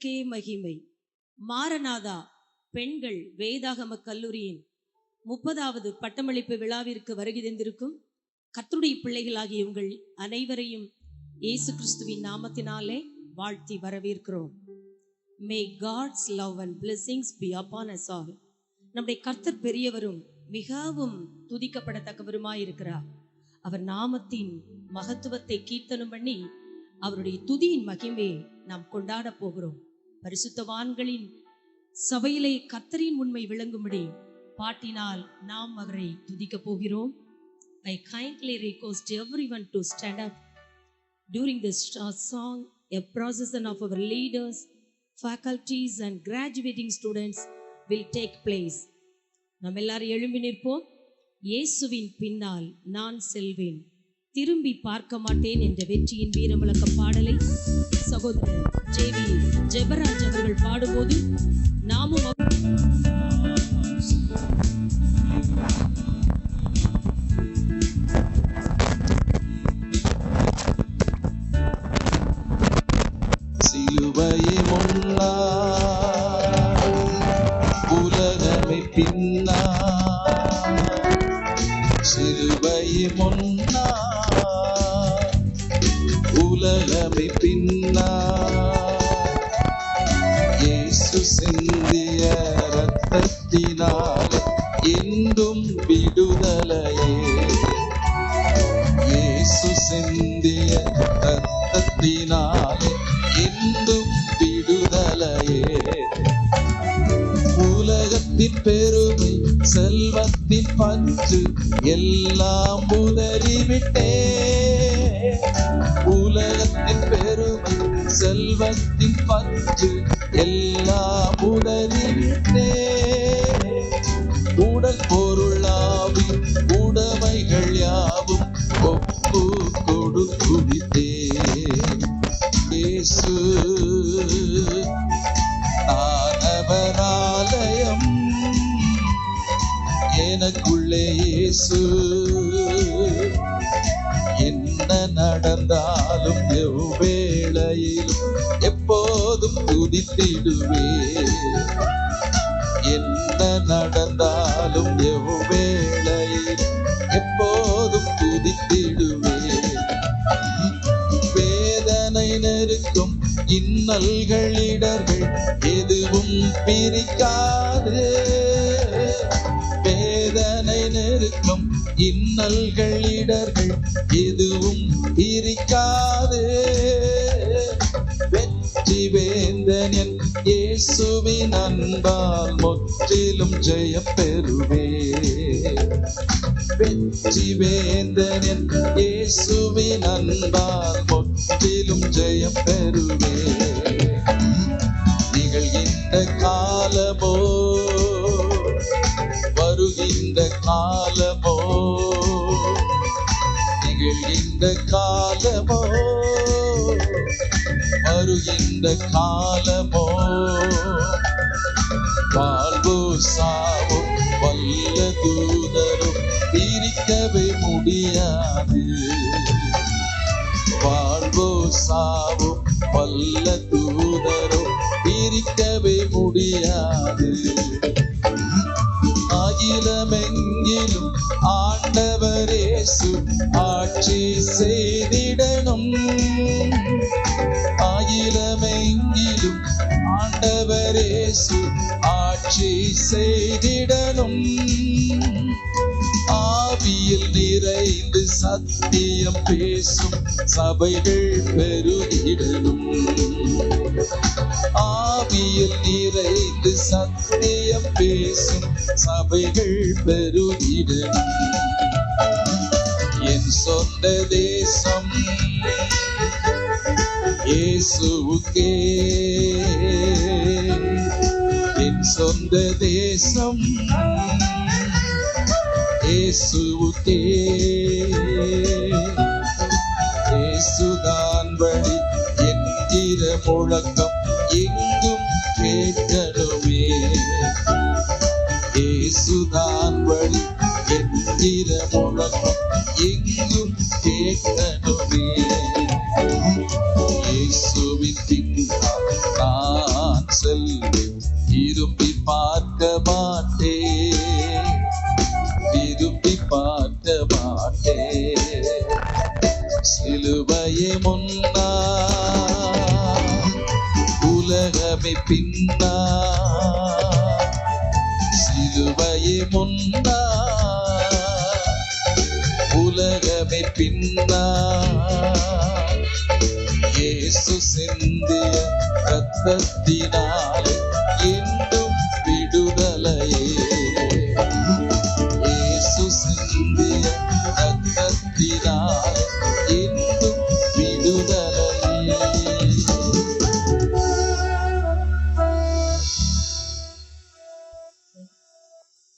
கர்த்தருக்கே மகிமை. மாரநாதா பெண்கள் வேதாகம கல்லூரியின் 30வது பட்டமளிப்பு விழாவிற்கு வருகை தந்திருக்கும் கர்த்தருடைய பிள்ளைகளாகிய உங்கள் அனைவரையும் இயேசு கிறிஸ்துவின் நாமத்தினாலே வாழ்த்தி வரவேற்கிறோம். May God's love and blessings be upon us all. நம்முடைய கர்த்தர் பெரியவரும் மிகவும் துதிக்கப்படத்தக்கவருமாயிருக்கிறார். அவர் நாமத்தின் மகத்துவத்தை கீர்த்தனம் பண்ணி அவருடைய துதியின் மகிமையை நாம் கொண்டாட போகிறோம். பரிசுத்தவான்களின் சபையிலே கர்த்தரின் உண்மை விளங்கும்படி பாட்டினால் நாம் அவரை துதிக்க போகிறோம். I kindly request everyone to stand up during this song. A procession of our leaders, faculties and graduating students will take place. நாம் எல்லாரும் எழும்பி நிற்போம். இயேசுவின் பின்னால் நான் செல்வேன், திரும்பி பார்க்க மாட்டேன் என்ற வெற்றியின் வீரமுழக்க பாடலை சகோதரர் ஜேவி ஜெபராஜ் அவர்கள் பாடும்போது நாமும் சிலுவையை முன்னா உலகமை பின்னா, சிலுவையை முன்னா உலகமை பின்னா, இயேசு சிந்திய இரத்தத்தினாலே என்றும் விடுதலையே, இயேசு சிந்திய இரத்தத்தினாலே என்றும் விடுதலையே. உலகத்தின் பெருமை செல்வத்தின் பஞ்சு எல்லாம் உதறிவிட்டே, உலகத்தின் பெருமை செல்வத்தின் பஞ்சு எல்லாம் உதறிவிட்டே. உடல் பொருளாவி உடைமைகள் யாவும் ஒப்பு கொடுத்துவிட்டே. இயேசு ஆனவராலயம், எனக்குள்ளே இயேசு, என்ன நடந்தாலும் எவ்வேளையிலும் எப்போதும் துதித்திடுவே, என்ன நடந்தாலும் எவ்வேளையிலும் எப்போதும் துதித்திடுவே. வேதனை நெருக்கும் இன்னல்கள் இடர்கள் எதுவும் பிரிக்காது, வேதனை நெருக்கும் இன்னல்கள் இடர்கள் எதுவும் பிரிக்காது. வெற்றி வேந்தன் என் இயேசுவின் அன்பால் முற்றிலும் ஜெயம் பெறுவே, வெற்றி வேந்தன் என் இயேசுவின் அன்பால் முற்றிலும் ஜெயம் பெறுவே. நிகழ்கின்ற காலமோ வருகின்ற காலமோ, நிகழ்கின்ற காலமோ வருகின்ற காலமோ, வாழ்வோ சாவோ வல்ல தூதரும் பிரிக்கவே முடியாது, வாழ்வோ சாவோ வல்ல தூதரும் பிரிக்கவே முடியாது. அகிலமெங்கிலும் ஆண்டவர் இயேசு ஆட்சி செய்திடணும், அகிலமெங்கிலும் ஆண்டவர் இயேசு ஆட்சி செய்திடணும். ஆவியில் நிறைந்து சத்தியம் பேசும் சபைகள் பெருகிடணும், ஆவியில் நிறைந்து சத்தியம் பேசும் சபைகள் பெருகிடணும். என் சொந்த தேசம் இயேசுவுக்கே, என் சொந்த தேசம் இயேசுவுக்கே, இயேசுதான் வழி என்கிற முழக்கம் எங்கும் கேட்கணுமே, இயேசுதான் வழி என்கிற முழக்கம் எங்கும் கேட்கணுமே. இயேசுவின் பின்னால் செல்வேன், திரும்பி பார்க்க மாட்டேன், திரும்பி பார்க்க மாட்டேன். சிலுவையே முன்னா, உலகமே பின்னா, சிலுவையே முன்னா, உலகமே பின்னா. இயேசு சிந்திய இரத்தத்தினாலே என்றும் விடுதலையே, இயேசு சிந்திய இரத்தத்தினாலே என்றும் விடுதலையே.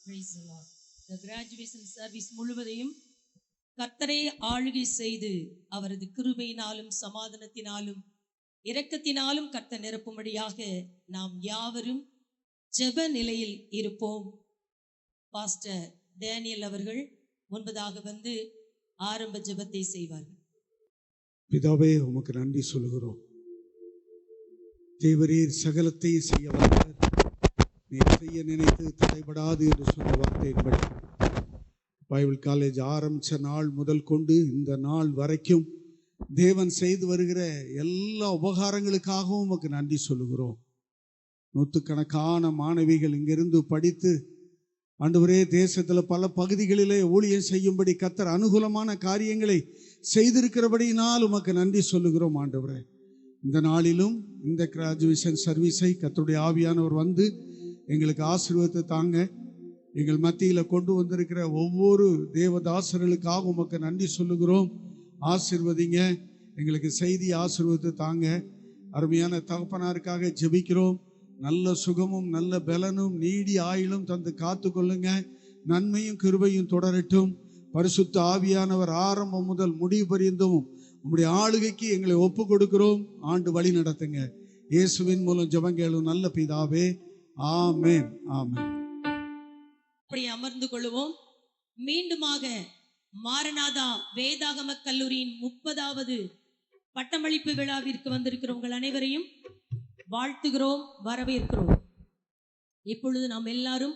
Praise the Lord. The graduation service முழுவதையும் கர்த்தரே ஆளுகை செய்து அவரது கிருபையினாலும் சமாதானத்தினாலும் இரக்கத்தினாலும் கர்த்தர் நிரப்பும்படியாக நாம் யாவரும் ஜெப நிலையில் இருப்போம். பாஸ்டர் டேனியல் அவர்கள் முன்பதாக வந்து ஆரம்ப ஜெபத்தை செய்வார்கள். பிதாவே, உமக்கு நன்றி சொல்கிறோம். தேவரீர் சகலத்தை செய்ய வந்தார், நீர் செய்ய நினைத்து தடைபடாது என்று சொன்ன வார்த்தையின்படி பைபிள் காலேஜ் ஆரம்பித்த நாள் முதல் கொண்டு இந்த நாள் வரைக்கும் தேவன் செய்து வருகிற எல்லா உபகாரங்களுக்காகவும் உமக்கு நன்றி சொல்லுகிறோம். நூற்றுக்கணக்கான மாணவிகள் இங்கிருந்து படித்து ஆண்டவரே தேசத்தில் பல பகுதிகளிலே ஊழியம் செய்யும்படி கர்த்தர் அனுகூலமான காரியங்களை செய்திருக்கிறபடியினால் உமக்கு நன்றி சொல்லுகிறோம். ஆண்டவரே, இந்த நாளிலும் இந்த கிராஜுவேஷன் சர்வீஸை கர்த்தருடைய ஆவியானவர் வந்து எங்களுக்கு ஆசீர்வாதத்தை தாங்க. எங்கள் மத்தியில் கொண்டு வந்திருக்கிற ஒவ்வொரு தேவதாசர்களுக்காக உமக்கு நன்றி சொல்லுகிறோம். ஆசீர்வதிங்க, எங்களுக்கு செய்தி ஆசீர்வாதத்தை தாங்க. அருமையான தகப்பனாருக்காக ஜெபிக்கிறோம். நல்ல சுகமும் நல்ல பலனும் நீடி ஆயுளும் தந்து காத்து கொள்ளுங்க. நன்மையும் கிருபையும் தொடரட்டும். பரிசுத்த ஆவியானவர் ஆரம்பம் முதல் முடிவு பரியந்தும் உம்முடைய ஆளுகைக்கு எங்களை ஒப்பு கொடுக்கிறோம். ஆண்டு வழி நடத்துங்க. இயேசுவின் மூலம் ஜெபங்கேளும் நல்ல பிதாவே, ஆமென், ஆமென். அப்படி அமர்ந்து கொள்வோம். மீண்டுமாக மாரநாதா வேதாகம கல்லூரியின் 30வது பட்டமளிப்பு விழாவிற்கு வந்திருக்கிற உங்கள் அனைவரையும் வாழ்த்துகிறோம், வரவேற்கிறோம். இப்பொழுது நாம் எல்லாரும்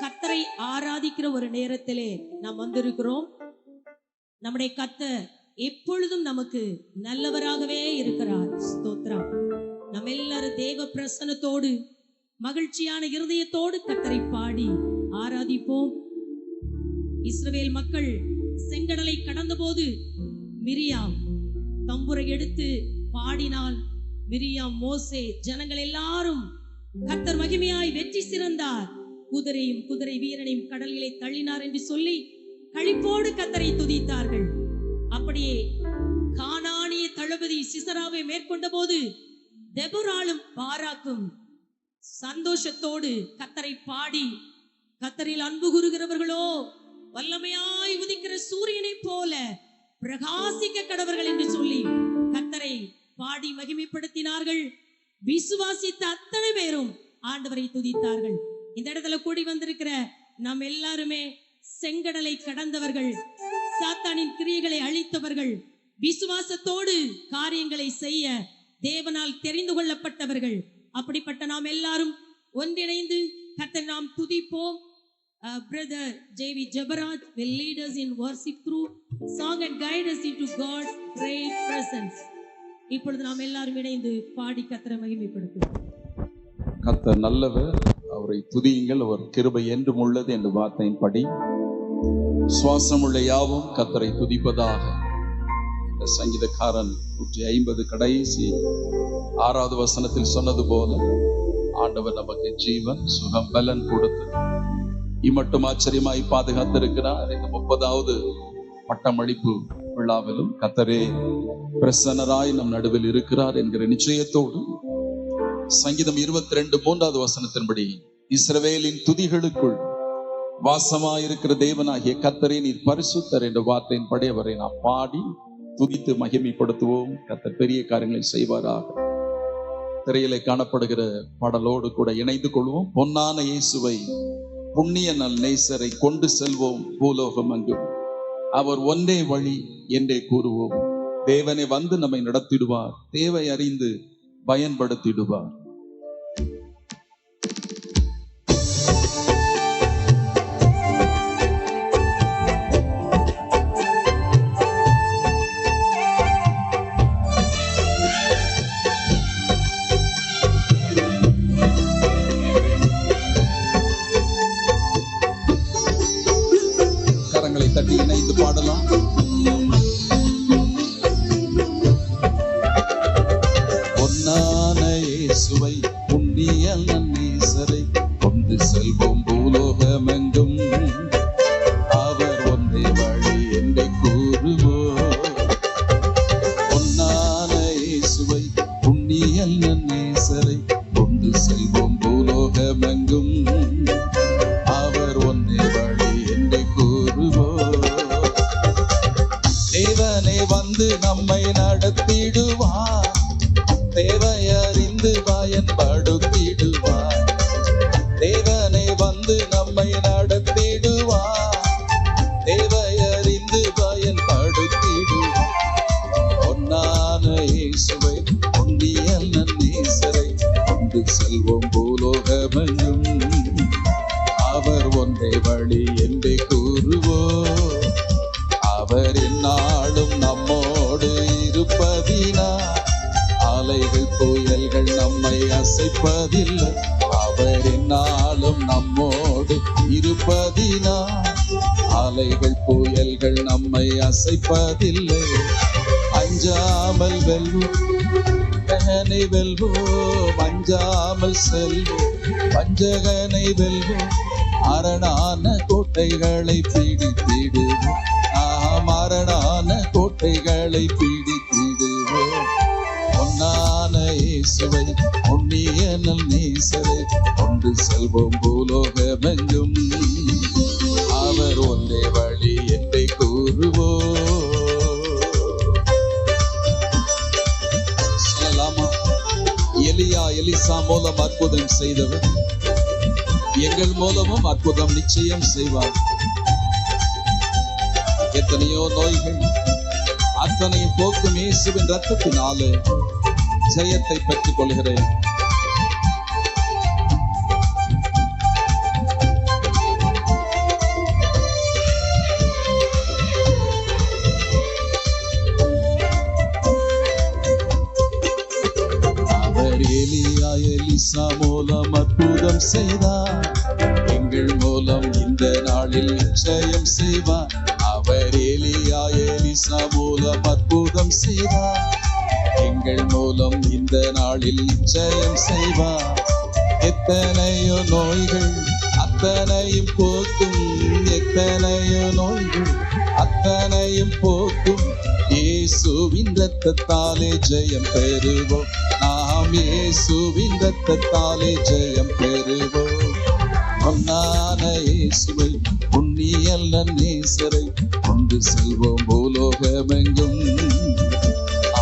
கர்த்தரை ஆராதிக்கிற ஒரு நேரத்திலே நாம் வந்திருக்கிறோம். நம்முடைய கர்த்தர் எப்பொழுதும் நமக்கு நல்லவராகவே இருக்கிறார். ஸ்தோத்திரம். நம்ம எல்லாரும் தேவ பிரசன்னத்தோடு மகிழ்ச்சியான இருதயத்தோடு கர்த்தரை பாடி ஆராதிப்போம். இஸ்ரவேல் மக்கள் செங்கடலை கடந்த போது மிரியாம் தம்புரை எடுத்து பாடினாள். மிரியாம், மோசே, ஜனங்கள் எல்லாரும் கர்த்தர் மகிமையாய் வெற்றி சிறந்தார், குதிரையும் குதிரை வீரனையும் கடலிலே தள்ளினார் என்று சொல்லி களிப்போடு கர்த்தரை துதித்தார்கள். அப்படியே கானானிய தளபதி சிசராவை மேற்கொண்ட போது தெபொராளும் பாராக்கும் சந்தோஷத்தோடு கர்த்தரை பாடி, கர்த்தரில் அன்பு கூறுகிறவர்களோ வல்லமையாய் உதிக்கிற சூரியனை போல பிரகாசிக்க கடவர்கள் என்று சொல்லி கர்த்தரை பாடி மகிமைப்படுத்தினார்கள். விசுவாசித்த அத்தனை பேரும் ஆண்டவரை துதித்தார்கள். இந்த இடத்துல கூடி வந்திருக்கிற நாம் எல்லாருமே செங்கடலை கடந்தவர்கள், சாத்தானின் கிரியைகளை அழித்தவர்கள், விசுவாசத்தோடு காரியங்களை செய்ய தேவனால் தெரிந்து கொள்ளப்பட்டவர்கள். அப்படிப்பட்ட நாம் எல்லாரும் ஒன்றிணைந்து கர்த்தரை நாம் துதிப்போம். Brother J.V. Jabaraj will lead us in worship through song and guide us into God's great presence. இப்பொழுது நாம் எல்லாரும் இணைந்து பாடி கர்த்தரை மகிமைப்படுத்துவோம். கர்த்தர் நல்லவர், அவரை துதியுங்கள், அவர் கிருபை என்றும் உள்ளது என்ற வார்த்தையின்படி சுவாசமுள்ள யாவும் கர்த்தரை துதிப்பதாக. சங்கீதக்காரன் 150 கடைசி 6வது வசனத்தில் சொன்னது போல ஆண்டவர் நமக்கு ஜீவன், சுகம், பலன் கொடுத்து இம்மட்டும் ஆச்சரியமாய் பாதுகாத்திருக்கிறார். இந்த 30வது பட்டமளிப்பு விழாவிலும் கர்த்தரே பிரசன்னராய் நம் நடுவில் இருக்கிறார் என்கிற நிச்சயத்தோடு சங்கீதம் 22:3வது வசனத்தின்படி இஸ்ரவேலின் துதிகளுக்குள் வாசமாயிருக்கிற தேவனாகிய கர்த்தரே நீர் பரிசுத்தர் என்ற வார்த்தையின்படி அவரை நாம் பாடி துதித்து மகிமைப்படுத்துவோம். கர்த்தர் பெரிய காரியங்களை செய்வாராக. திரையிலே காணப்படுகிற பாடலோடு கூட இணைந்து கொள்வோம். பொன்னான இயேசுவை, புண்ணிய நல் நேசரை கொண்டு செல்வோம் பூலோகம் அங்கும், அவர் ஒன்றே வழி என்றே கூறுவோம். தேவனை வந்து நம்மை நடத்திடுவார், தேவை அறிந்து பயன்படுத்திடுவார். பாடலாம். பொன்னான இயேசுவை புண்ணிய நன்னீசரை கொண்டு செல்வோம் பூலோகமெங்கும். அவர் ஒன்றே வழி என்று கூறுவோம். பொன்னான இயேசுவை புண்ணிய நன்னீசரை கொண்டு செல்வோம் பூலோகமெங்கும். அவர் ஒன்றே வழி என்று கூறுவோம். தேவனே வந்து நம்மை நடத்திடுவார். தேவையறிந்து பயன்படுத்திடுவார். தேவனே வந்து நம்மை நடத்திடுவார். தேவையறிந்து பயன்படுத்திடுவார். பொன்னான இயேசுவை புண்ணிய நன்னீசரை கொண்டு செல்வோம் பூலோகமெங்கும். அவர் ஒன்றே வழி என்றே கூறுவோம். அவர் எந்நாளும் நம்மோடு இருப்பதினால் அலைகள் புயல்கள் நம்மை அசைப்பதில்லை. அவர் எந்நாளும் நம்மோடு இருப்பதினால் அலைகள் புயல்கள் நம்மை அசைப்பதில்லை. அஞ்சாமல் வெல்வோம், பஞ்சகனை வெல்வோம். அஞ்சாமல் செல்வோம், பஞ்சகனை வெல்வோம். அரணான கோட்டைகளை பிடித்திடுவோம். அரணான கோட்டைகளை பிடித்திடுவோம். பொன்னான இயேசுவை புண்ணிய நன்னீசரை கொண்டு செல்வோம் பூலோகமெங்கும். அவர் ஒன்றே வழி என்றே கூறுவோம். சொல்லலாமா? எலியா எலிசா மூலம் அற்புதம் செய்தவர் எங்கள் மூலமும் அற்புதம் நிச்சயம் செய்வார். எத்தனையோ நோய்கள் அத்தனையும் போக்கும் இயேசுவின் ரத்தத்தினாலே ஜெயத்தை பெற்றுக் கொள்கிறேன். அவர் எலியா எலிசா மூலம் அற்புதம் செய்தார். எங்கள் மூலம் இந்த நாளில் நிச்சயம் செய்வார். அவர் எலியா எலிசா மூலம் அற்புதம் செய்தார். எங்கள் மூலம் இந்த நாளில் நிச்சயம் செய்வார். எத்தனையோ நோய்கள் அத்தனையும் போக்கும். எத்தனையோ நோய்கள் அத்தனையும் போக்கும். இயேசுவின் இரத்தத்தாலே ஜெயம் பெறுவோம். நாம் இயேசுவின் இரத்தத்தாலே ஜெயம் பெறுவோம். பொன்னான இயேசுவை புண்ணிய நன்னீசரை கொண்டு செல்வோம் பூலோகமெங்கும்.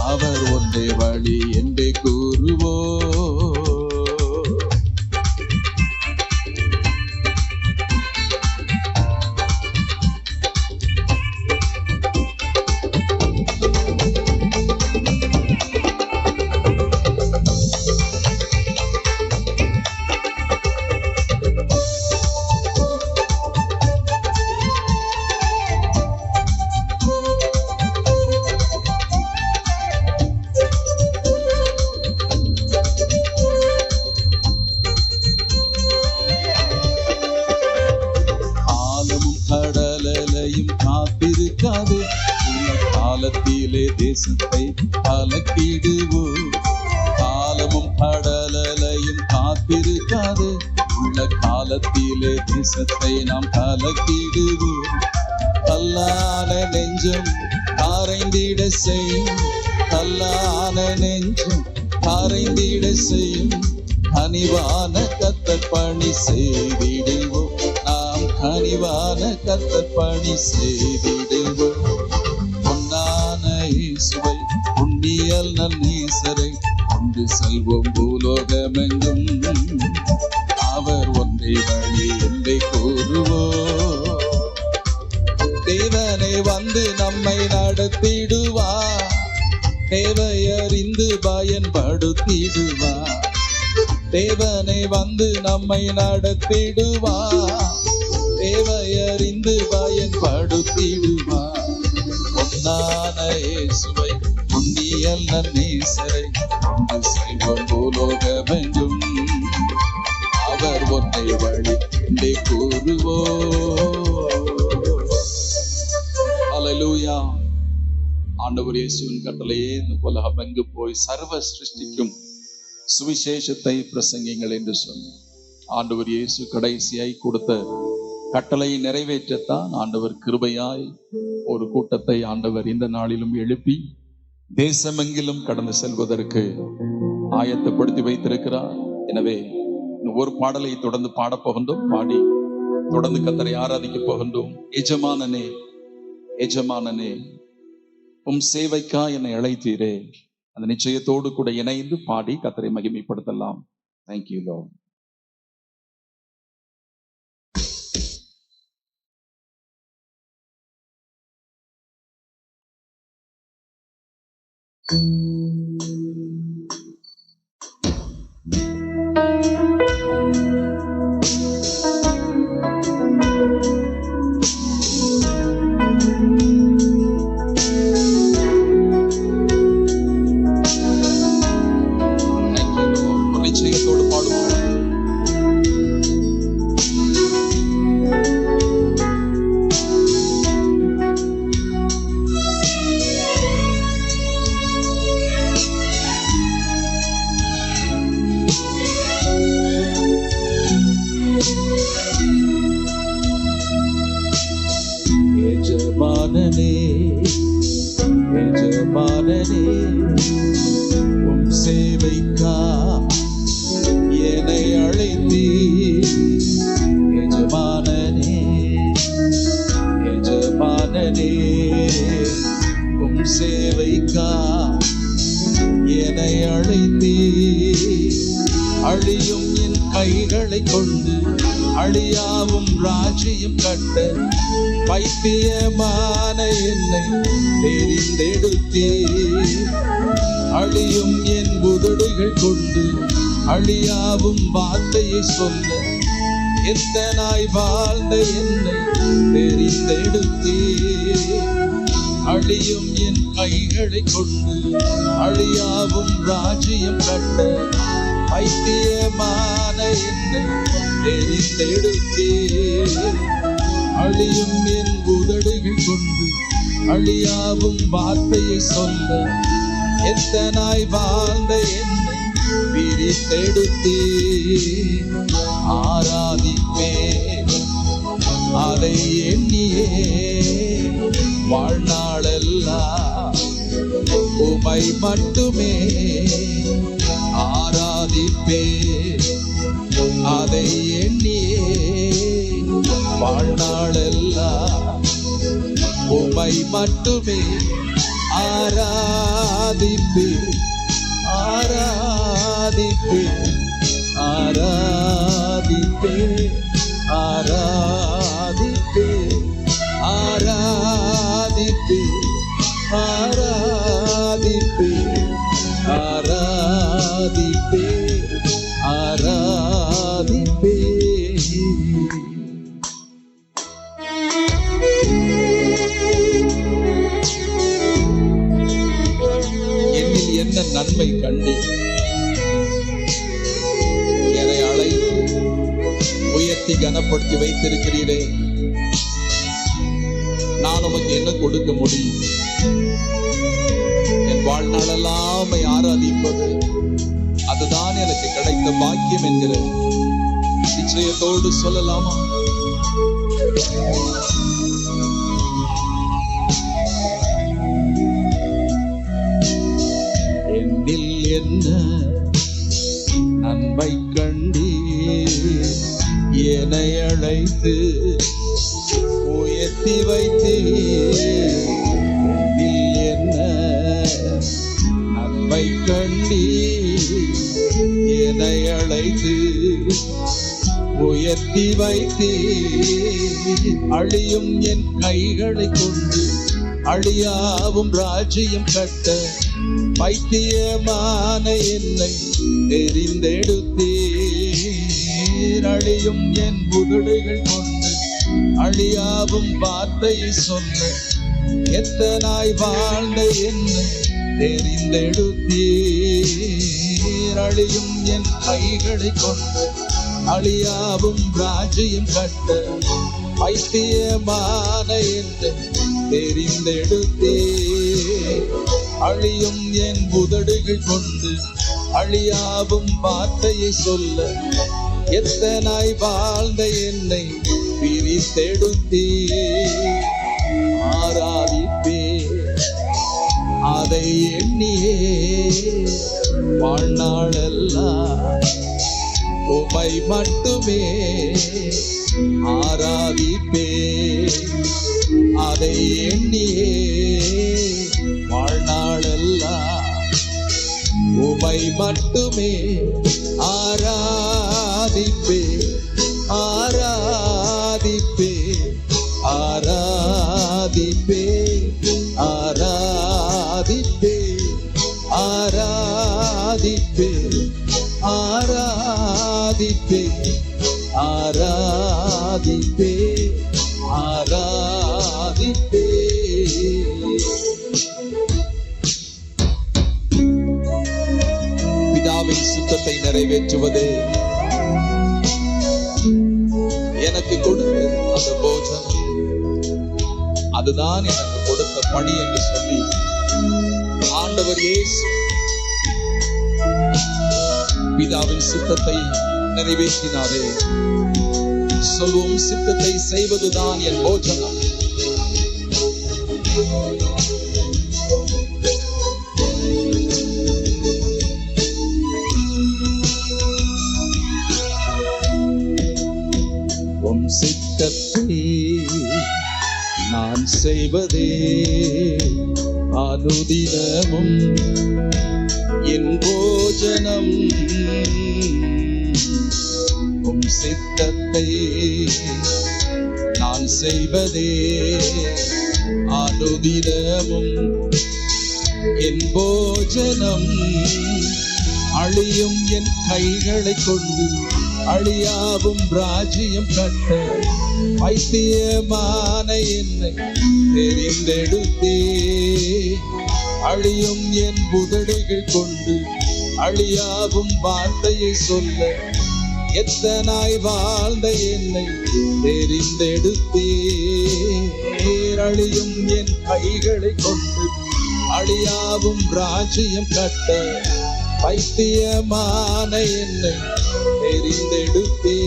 அவர் ஒன்றே வழி என்றே கூறுவோம். காத்திருக்காது. உள்ள காலத்திலே தேசத்தை கலக்கிடுவோம். காலமும் கடலையும் காத்திருக்காது. உள்ள காலத்திலே தேசத்தை நாம் கலக்கிடுவோம். கல்லான நெஞ்சம் கரைந்திட செய்யும். கல்லான நெஞ்சம் கரைந்திட செய்யும். கனிவான கர்த்தர் பணி செய்திடுவோம். கனிவான கர்த்தர் பணி செய்திடுவோம். பொன்னான இயேசுவை புண்ணிய நன்னீசரை கொண்டு செல்வோம் பூலோகமெங்கும். அவர் ஒன்றே வழி என்றே கூறுவோம். தேவனே வந்து நம்மை நடத்திடுவார். தேவையறிந்து பயன்படுத்திடுவார். தேவனே வந்து நம்மை நடத்திடுவார். தேவையறிந்து பயன்படுத்திடுவார். பொன்னான இயேசுவை புண்ணிய நன்னீசரை கொண்டு செல்வோம் பூலோகமெங்கும். அவர் ஒன்றை வழி என்றே கூறுவோம். ஆண்டவர் இயேசுவின் கட்டளையே இந்த உலகம் எங்கு போய் சர்வ சிருஷ்டிக்கும் சுவிசேஷத்தை பிரசங்கிங்கள் என்று சொன்னார். ஆண்டவர் இயேசு கடைசியாய் கொடுத்த கட்டளையை நிறைவேற்றத்தான் ஆண்டவர் கிருபையாய் ஒரு கூட்டத்தை ஆண்டவர் இந்த நாளிலும் எழுப்பி தேசமெங்கிலும் கடந்து செல்வதற்கு ஆயத்தப்படுத்தி வைத்திருக்கிறார். எனவே ஒரு பாடலை தொடர்ந்து பாடப்போகின்றோம். பாடி தொடர்ந்து கர்த்தரை ஆராதிக்க போகின்றோம். எஜமானனே எஜமானனே உம் சேவைக்கா என்னை அழைத்தீரே, அந்த நிச்சயத்தோடு கூட இணைந்து பாடி கர்த்தரை மகிமைப்படுத்தலாம். Thank you Lord. நிச்சயத்தோடு பாடுவோம். எஜமானனே எஜமானனே உம் சேவைக்கா என்னை அழைத்தீர். எஜமானனே எஜமானனே உம் சேவைக்கா என்னை அழைத்தீர். அழியும் என் கைகளை கொண்டு அழியாவும் ராஜ்யம் கட்ட பைத்தியமான என்னை தெரிந்தெடுத்தீர். அழியும் என் உதடுகள் கொண்டு அழியாவும் வார்த்தையை சொல்ல எத்தனாய் வாழ்ந்த என்னை தெரிந்தெடுத்தீர். அழியும் என் கைகளை கொண்டு அழியாவும் ராஜ்யம் கட்ட பைத்தியமான என்னை தெரிந்தெடுத்தீர். அழியும் என் உதடுகள் கொண்டு அழியாவும் வார்த்தையை சொல்ல எத்தனாய் வாழ்ந்த என்னை பிரித்தெடுத்தீர். ஆராதிப்பேன் அதை எண்ணியே வாழ்நாளெல்லாம் உமை மட்டுமே. ஆராதிப்பேன் அதை எண்ணியே வாழ்நாளெல்லாம் உமை மட்டுமே. ஆராதிப்பேன் ஆராதிப்பேன் ஆராதிப்பேன் ஆராதிப்பேன் ஆராதிப்பேன் ஆராதிப்பேன் ஆராதிப்பேன் ஆராதிப்பேன். என்னில் என்ன நன்மை கண்டு என்னை அழைத்து உயர்த்தி கனப்படுத்தி வைத்திருக்கிறீரே, நான் உமக்கு என்ன கொடுக்க முடியும்? என் வாழ்நாளெல்லாம் ஆராதிப்பது அதுதான் எனக்கு கிடைத்த பாக்கியம் என்கிற நிச்சயத்தோடு சொல்லலாமா? என்னில் என்ன நன்மை கண்டீர், என்னை அழைத்து உயர்த்தி வைத்தீர். என்னில் என்ன நன்மை கண்டீர், என்னை அழைத்து உயர்த்தி வைத்தீர். அழியும் என் கைகளை கொண்டு அழியாவும் ராஜ்யம் கட்ட பைத்தியமான என்னை தெரிந்தெடுத்தீர். அழியும் என் உதடுகள் கொண்டு அழியாவும் வார்த்தையை சொன்ன எத்தனாய் வாழ்ந்த என்னை தெரிந்தெடுத்தீர். அழியும் என் கைகளை கொண்டு அழியாவும் ராஜ்யம் கட்ட பைத்தியமான என்னை தெரிந்தெடுத்தீர். அழியும் என் உதடுகள் கொண்டு அழியாவும் வார்த்தையை சொல்ல எத்தனாய் வாழ்ந்த என்னை பிரித்தெடுத்தே. ஆராதிப்பே அதை எண்ணியே வாழ்நாளெல்லாம் உம்மை மட்டுமே ஆராதிப்பே. அதை எண்ணியே வாழ்நாளெல்லாம் உம்மை மட்டுமே ஆராதிப்பே. ஆராதிப்பே ஆராதிப்பே ஆராதிப்பே ஆராதிப்பே ஆராதிப்பே ஆராதிப்பே ஆராதிப்பே. பிதாவின் சித்தத்தை நிறைவேற்றுவதே எனக்கு கொடுத்த அந்த போஜனம், அதுதான் எனக்கு கொடுத்த பணி என்று சொல்லி ஆண்டவர் இயேசு பிதாவின் சித்தத்தை நிறைவேற்றினாரே. சொல்லும் சித்தத்தை செய்வதுதான் என் போஜனம். உம் சித்தத்தை நான் செய்வதே அனுதினமும் என் போஜனம். உம் சித்தத்தை நான் செய்வதே அனுதினமும் என் போஜனம். அழியும் என் கைகளை கொண்டு அழியாவும் ராஜ்யம் கட்ட வைத்தியமான என்னை தெரிந்தெடுத்தே. அழியும் என் உதடுகள் கொண்டு அழியாவும் வார்த்தையை சொல்ல எத்தனாய் வாழ்ந்த என்னை தெரிந்தெடுத்தே. அழியும் என் கைகளை கொண்டு அழியாவும் ராஜ்யம் கட்ட வைத்தியமான என்னை தெரிந்தெடுத்தே.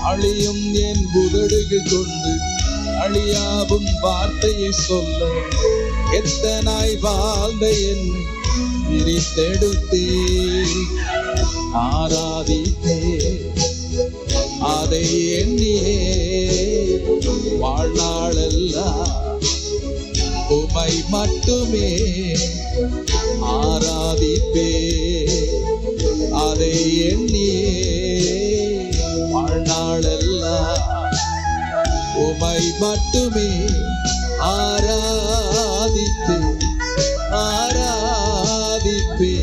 அழியும் என் உதடுகள் கொண்டு அழியாவும் வார்த்தையை சொல்ல எத்தனாய் வாழ்ந்த என்னை பிரித்தெடுத்தே. ஆராதித்தே அதை எண்ணியே வாழ்நாளெல்லாம் உம்மை மட்டுமே ஆராதிப்பே. அதை எண்ணியே வாழ்நாளெல்லாம் உம்மை மட்டுமே ஆராதிப்பே. ஆராதிப்பே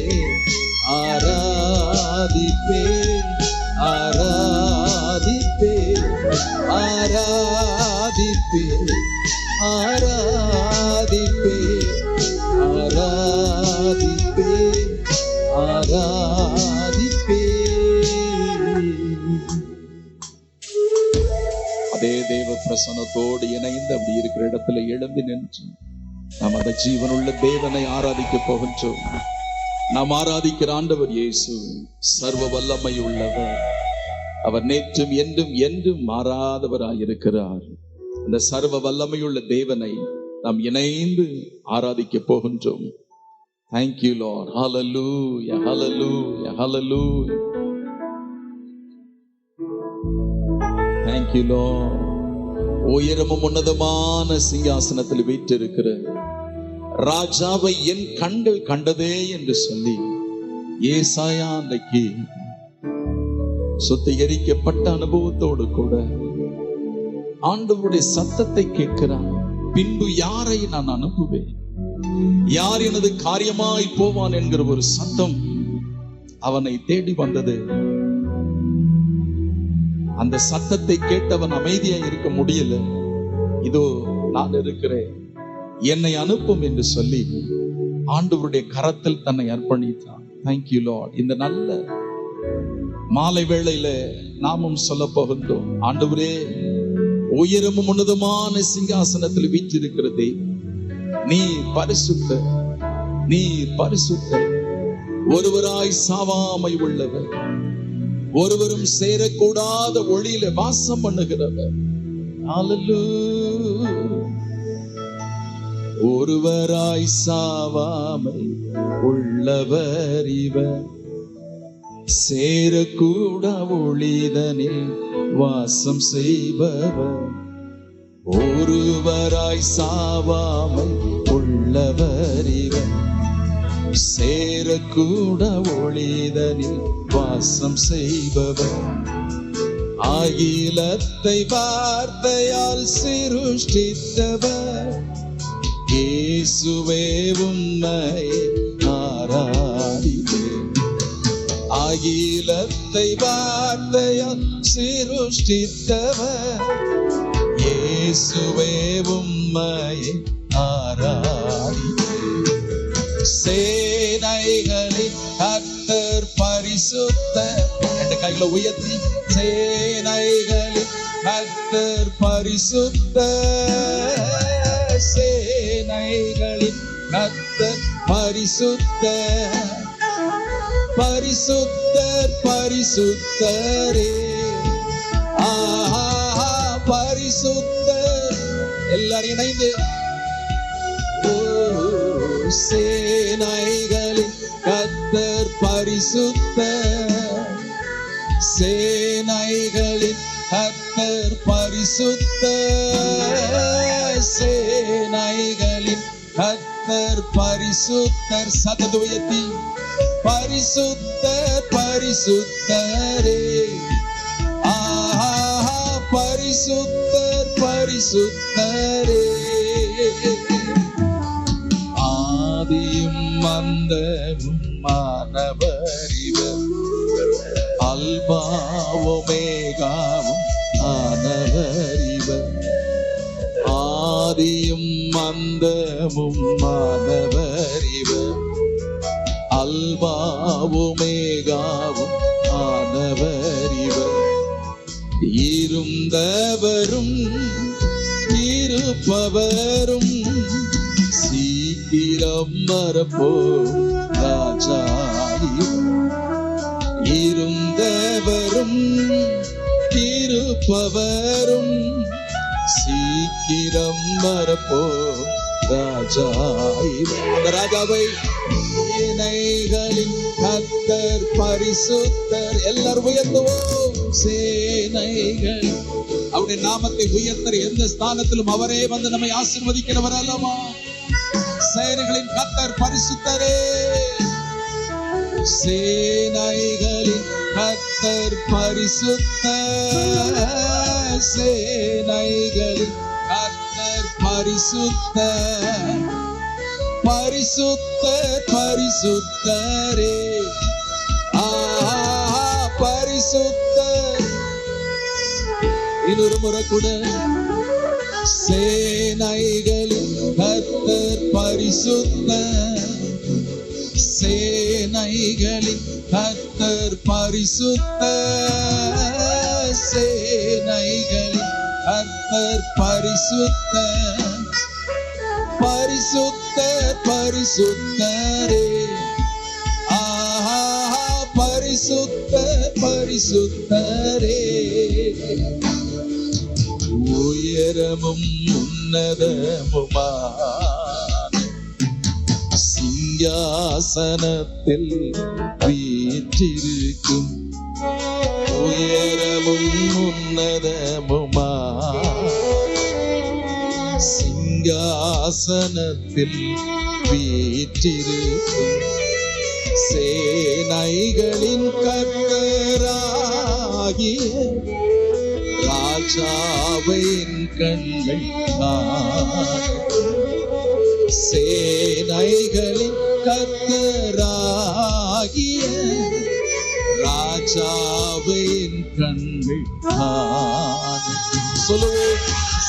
ஆராதிப்பே ஆராதிப்பே ஆராதிப்பே ஆராதிப்பே ஆராதிப்பே ஆராதிப்பே. அதே தேவ பிரசன்னத்தோடு இணைந்து அப்படி இருக்கிற இடத்துல எழும்பி நின்று நாம் அந்த ஜீவனுள்ள தேவனை ஆராதிக்க போகின்றோம். நாம் ஆராதிக்கிற ஆண்டவர் இயேசு சர்வ வல்லமை உள்ளவர். அவர் நேற்றும் என்றும் என்றும் மாறாதவராயிருக்கிறார். அந்த சர்வ வல்லமையுள்ள தேவனை நாம் இணைந்து ஆராதிக்க போகின்றோம். Thank you Lord. Hallelujah, hallelujah, hallelujah. Thank you Lord. உயரமும் உன்னதமான சிங்காசனத்தில் வீற்றிருக்கிற ராஜாவை என் கண்கள் கண்டதே என்று சொல்லி ஏசாயா அன்றைக்கு சுத்திகரிக்கப்பட்ட அனுபவத்தோடு கூட ஆண்டவருடைய சத்தத்தை கேட்கிறான். பின்பு யாரை நான் அனுப்புவேன், யார் எனது காரியமாய் போவான் என்கிற ஒரு சத்தம் அவனை தேடி வந்தது. அந்த சத்தத்தை கேட்டவன் அமைதியா இருக்க முடியல. இதோ நான் இருக்கிறேன், என்னை அனுப்பும் என்று சொல்லி ஆண்டவருடைய கரத்தில் தன்னை அர்ப்பணித்தான். Thank you Lord. இந்த நல்ல மாலை வேளையில நாமும் சொல்ல போகின்றோம், ஆண்டவரே உயரமும் உன்னதமான சிங்காசனத்தில் வீற்றிருக்கிறதே, நீ பரிசுத்தர், நீ பரிசுத்தர். ஒருவராய் சாவாமை உள்ளவர், ஒருவரும் சேரக்கூடாத ஒளியில வாசம் பண்ணுகிறவர். ஹல்லேலூயா. ஒருவராய் சாவாமை உள்ளவர் இவர், சேரக்கூட ஒளிதனில் வாசம் செய்பவர். ஒருவராய் சாவாமை உள்ளவர் இவர், சேரக்கூட ஒளிதனில் வாசம் செய்பவர். அகிலத்தை வார்த்தையால் சிருஷ்டித்தவர், இயேசுவே உம்மை ஆராதிப்பேன். அகிலத்தை வார்த்தையால் சிருஷ்டித்தவர், இயேசுவே உம்மை ஆராதிப்பேன். சேனைகளின் கர்த்தர் பரிசுத்தர். ரெண்டு கைகளை உயர்த்தி, சேனைகளின் கர்த்தர் பரிசுத்தர், சேனைகளின் கர்த்தர் பரிசுத்தர், பரிசுத்தர் பரிசுத்தரே. ஆஹா பரிசுத்தர். எல்லாரும் இணைந்து, சேனைகளின் கர்த்தர் பரிசுத்தர், சேனைகளின் கர்த்தர் பரிசுத்தர், சேனைகளின் கர்த்தர் பரிசுத்தர். சத்தத்தை உயர்த்தி, பரிசுத்தர் பரிசுத்தரே. ஆஹா பரிசுத்தர் பரிசுத்தரே. ஆதியும் அந்தமும் மானவர் இவர், அல்பா ஒமேகாவும் ஆனவர் இவர். ஆதியும் அந்தமும் மானவர் இவர், அல்பா ஒமேகாவும் ஆனவர் இவர். இருந்தவரும் இருப்பவரும் சீக்கிரம் வரப்போம் ராஜா இவர். இருந்தவரும் இருப்பவரும் சீக்கிரம் வரப்போம் ராஜா இவர். அந்த ராஜாவை சேனைகளின் கர்த்தர் பரிசுத்தர். எல்லாரும் உயர்த்துவோம். சேனைகள், அவருடைய நாமத்தை உயர்த்தர். எந்த ஸ்தானத்திலும் அவரே வந்து நம்மை ஆசீர்வதிக்கிறவர் அல்லவா. சேனைகளின் கர்த்தர் பரிசுத்தரே. சேனைகளின் கர்த்தர் பரிசுத்தர், சேனைகளின் கர்த்தர் பரிசுத்தர், பரிசுத்தர் பரிசுத்தரே. ஆஹா பரிசுத்தர். இன்னொரு முறை கூட, சேனைகளின் கர்த்தர் பரிசுத்தர், சேனைகளின் கர்த்தர் பரிசுத்தர், சேனைகளின் கர்த்தர் பரிசுத்தர், பரிசுத்தர் பரிசுத்தரே. ஆஹா பரிசுத்தர் பரிசுத்தரே. உயரமும் உன்னதமுமா சிங்காசனத்தில் வீற்றிருக்கும், உயரமும் உன்னதமுமா சிங்காசனத்தில் வீற்றிருக்கும், சேனைகளின் கர்த்தராகிய ராஜாவின் கண்கள் சேனைகளின் கர்த்தராகிய ராஜாவின் கண்கள் சொல்லுவோம்.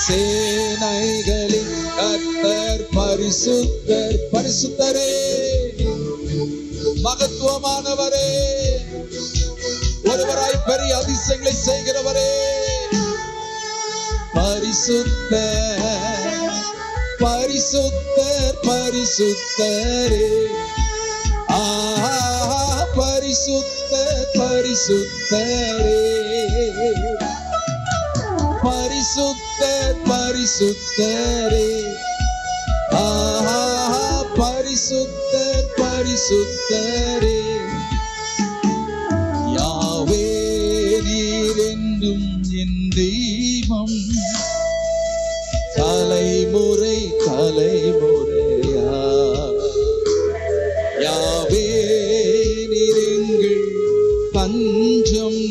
சேனைகளின் கர்த்தர் பரிசுத்தர், பரிசுத்தரே, மகத்துவமானவரே, ஒருவராய் பெரிய அதிசயங்களை செய்கிறவரே, பரிசுத்தர் பரிசுத்தர் பரிசுத்தரே, ஆஹா பரிசுத்தர் பரிசுத்தரே, பரிசுத்தர் பரிசுத்தரே, ஆஹா பரிசுத்தர் பரிசுத்தரே. யாவே நீரென்றும் என் தெய்வம், தலைமுறை தலைமுறையா. யாவே நீரெங்கள் தஞ்சம்,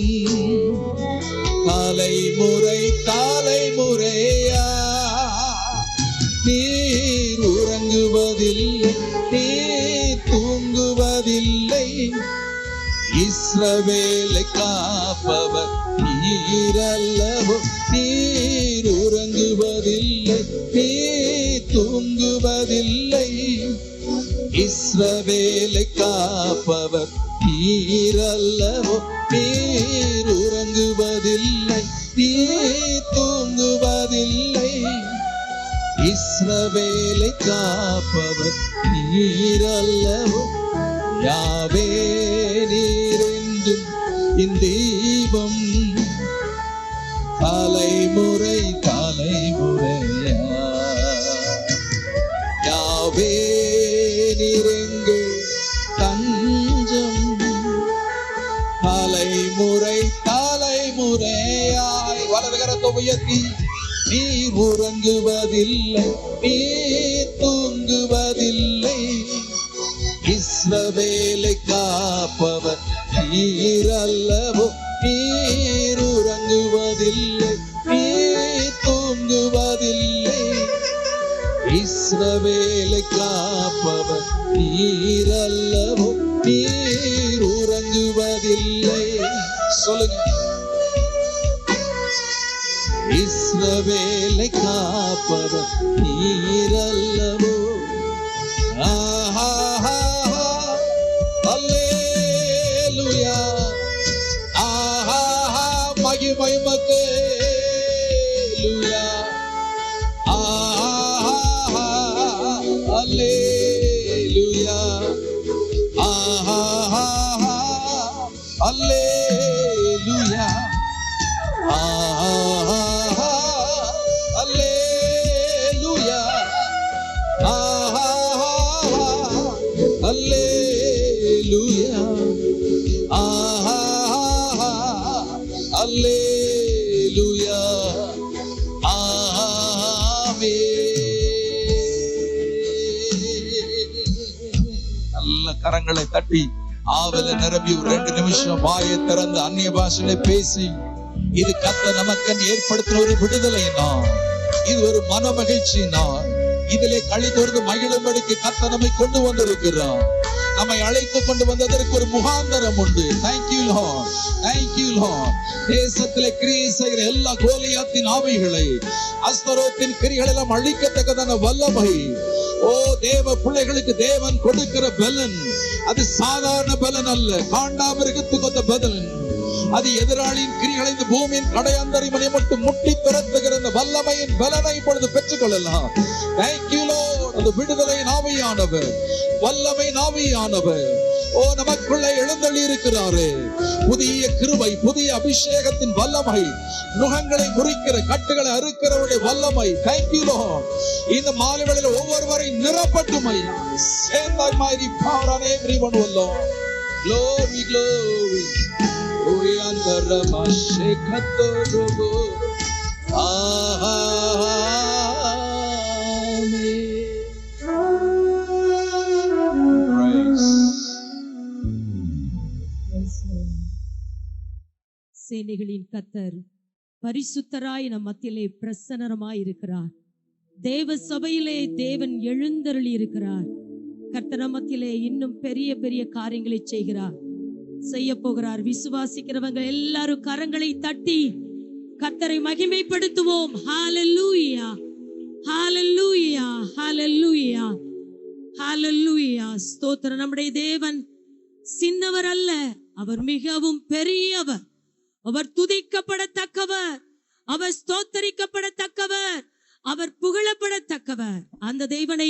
தலைமுறை தலைமுறையா. நீர் உறங்குவதில்லை, நீர் தூங்குவதில்லை, இஸ்ரவேலை காப்பவர் நீரல்லவோ. நீர் உறங்குவதில்லை, நீர் தூங்குவதில்லை, இஸ்ரவேலை காப்பவர் நீரல்லவோ. நீர் உறங்குவதில்லை, நீர் தூங்குவதில்லை, இஸ்ரவேலை காப்பவர் நீரல்லவோ. யாவே நீரென்றும் என் தெய்வம், தலைமுறை தலைமுறையா. யாவே நீரெங்கள் தஞ்சம், தலைமுறை தலைமுறையாய். வலது கரத்தை உயர்த்தி, நீர் உறங்குவதில்லை, நீர் தூங்குவதில்லை, இஸ்ரவேலை காப்பவர் நீரல்லவோ. நீர் உறங்குவதில்லை, நீர் தூங்குவதில்லை, இஸ்ரவேலை காப்பவர் நீரல்லவோ. நீர் உறங்குவதில்லை, சொல்லுங்க. இஸ்ரவேலை காப்பவர் நீரல்லவோ. ஆஹா அல்லேலூயா, ஆஹா மகிமை மக்கேலூயா, ஆஹா அல்லேலூயா, ஆஹா அல்லேலூயா, ஆஹா அல்லேலூயா, ஆஹா அல்லேலூயா, ஆஹா அல்லேலூயா, ஆமென். நல்ல கரங்களை தட்டி ஆவல நிரம்பி ஒரு 2 நிமிஷம் வாயை திறந்து அந்நிய பாஷையில பேசி, இது கர்த்தர் நமக்கு ஏற்படுத்தின ஒரு விடுதலை நாள், இது ஒரு மன மகிழ்ச்சி நாள். இதிலே களி கூர்ந்து மகிழும்படிக்கு கர்த்தர் நம்மை கொண்டு வந்திருக்கிறார். நம்மை அழைத்து கொண்டு வந்ததற்கு ஒரு முகாந்தரம் உண்டு. Thank you Lord, thank you Lord. தேசத்திலே கிரியை செய்கிற எல்லா கோலியாத்தின் ஆவிகளை, அஸ்தரோத்தின் கிரிகள் எல்லாம் அழிக்கத்தக்கதான வல்லமை, ஓ தேவ பிள்ளைகளுக்கு தேவன் கொடுக்கிற பலன், அது சாதாரண பலன் அல்ல. காண்டாமிருகத்துக்கு வந்த பலன், அது எதிராளியின் கிரிகளை இந்த பூமியின் கடையந்தரிமனை மட்டும் முட்டி துரத்துகிற அந்த வல்லமையின் பலனை இப்பொழுது பெற்றுக் கொள்ளலாம். Thank you Lord. அந்த விடுதலை ஆவியானவர், வல்லமை ஆவியானவர் ஓ நமக்குள்ளே எழுந்தள்ளி இருக்கிறாரு. புதிய கிருபை, புதிய அபிஷேகத்தின் வல்லமை, நுகங்களை முறிக்கிற, கட்டுகளை அறுக்கிறவருடைய வல்லமை. Thank you Lord. இந்த மாலை வேளையில ஒவ்வொருவரை நிரப்பட்டுமை. சேர்ந்தாய் mighty power on everyone, oh Lord. Glory, glory. சேனைகளின் கர்த்தர் பரிசுத்தராய் நம் மத்தியிலே பிரசன்னமாய் இருக்கிறார். தேவ சபையிலே தேவன் எழுந்தருளி இருக்கிறார். கர்த்தர் நம் மத்தியிலே இன்னும் பெரிய பெரிய காரியங்களை செய்கிறார், செய்ய போகிறார். விசுவாசிக்கிறவங்க எல்லாரும் கரங்களை தட்டி கர்த்தரை மகிமைப்படுத்துவோம். ஹalleluya, ஹalleluya, ஹalleluya, ஹalleluya. ஸ்தோத்திரம். நம்முடைய தேவன் சின்னவர் அல்ல, அவர் மிகவும் பெரியவர். அவர் துதிக்கப்படத்தக்கவர், அவர் ஸ்தோத்தரிக்கப்படத்தக்கவர், அவர் புகழப்படத்தக்கவர். இந்த தேவனை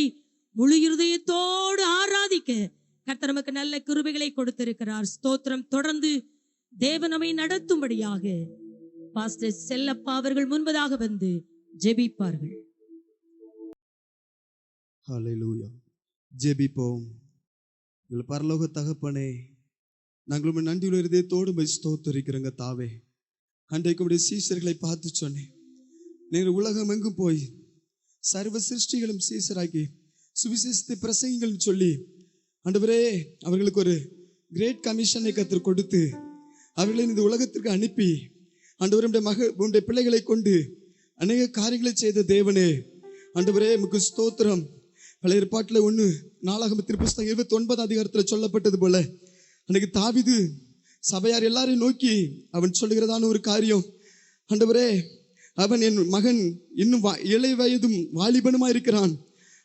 முழு இருதயத்தோடு ஆராதிக்க கர்த்தர் நமக்கு நல்ல கிருபைகளை கொடுத்திருக்கிறார். ஸ்தோத்திரம். தொடர்ந்து தேவன் நம்மை நடத்தும்படியாக பாஸ்டர் செல்லப்பா அவர்கள் முன்பதாக வந்து ஜெபிப்பார்கள். ஹல்லேலூயா. ஜெபிப்போம். எங்கள் பரலோக தகப்பனே, நாங்கள் உம்மை நன்றியுள்ள இருதயத்தோடு உம்மை ஸ்தோத்திரிக்கிறோங்க தாவே. அன்றைக்கு உம்முடைய சீஷர்களை பார்த்து சொன்னேன், நீங்கள் உலகம் எங்கும் போய் சர்வ சிருஷ்டிகளும் சீஷராக்கி சுவிசேஷத்தை பிரசங்கிகள் சொல்லி ஆண்டவரே அவர்களுக்கு ஒரு கிரேட் கமிஷனை கர்த்தர் கொடுத்து அவர்களை இந்த உலகத்திற்கு அனுப்பி ஆண்டவரே உம்முடைய பிள்ளைகளை கொண்டு அநேக காரியங்களை செய்த தேவனே, ஆண்டவரே உமக்கு ஸ்தோத்திரம். பழைய ஏற்பாட்டில் 1 புஸ்தகம் 29 அதிகாரத்தில் சொல்லப்பட்டது போல அன்னைக்கு தாவீது சபையார் எல்லாரையும் நோக்கி அவன் சொல்லுகிறதான ஒரு காரியம், ஆண்டவரே அவன் என் மகன் இன்னும் இளை வயதும் வாலிபனுமா இருக்கிறான்,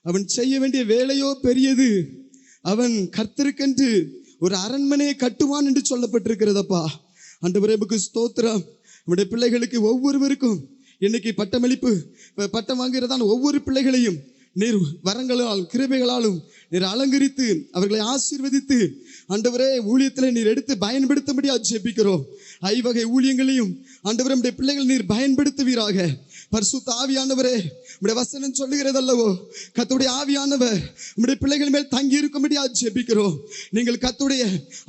அவன் செய்ய வேண்டிய வேலையோ பெரியது, அவன் கர்த்தருக்கென்று ஒரு அரண்மனையை கட்டுவான் என்று சொல்லப்பட்டிருக்கிறதப்பா. ஆண்டவரே உமக்கு ஸ்தோத்திரம். நம்முடைய பிள்ளைகளுக்கு ஒவ்வொருவருக்கும் இன்னைக்கு பட்டம் வாங்குகிறதான ஒவ்வொரு பிள்ளைகளையும் நீர் வரங்களாலும் கிருபைகளாலும் நீர் அலங்கரித்து அவர்களை ஆசீர்வதித்து ஆண்டவரே ஊழியத்தில் நீர் எடுத்து பயன்படுத்தும்படியா ஜெபிக்கிறோம். ஐவகை ஊழியங்களையும் ஆண்டவரே நம்முடைய பிள்ளைகள் நீர் பயன்படுத்துவீராக. பரிசுத்த ஆவியானவரே, நம்முடைய வசனம் சொல்லுகிறது அல்லவோ, கர்த்தருடைய ஆவியானவர் நம்முடைய பிள்ளைகள் மேல் தங்கி இருக்கும்படியா ஜெபிக்கிறோம். நீங்கள் கர்த்தருடைய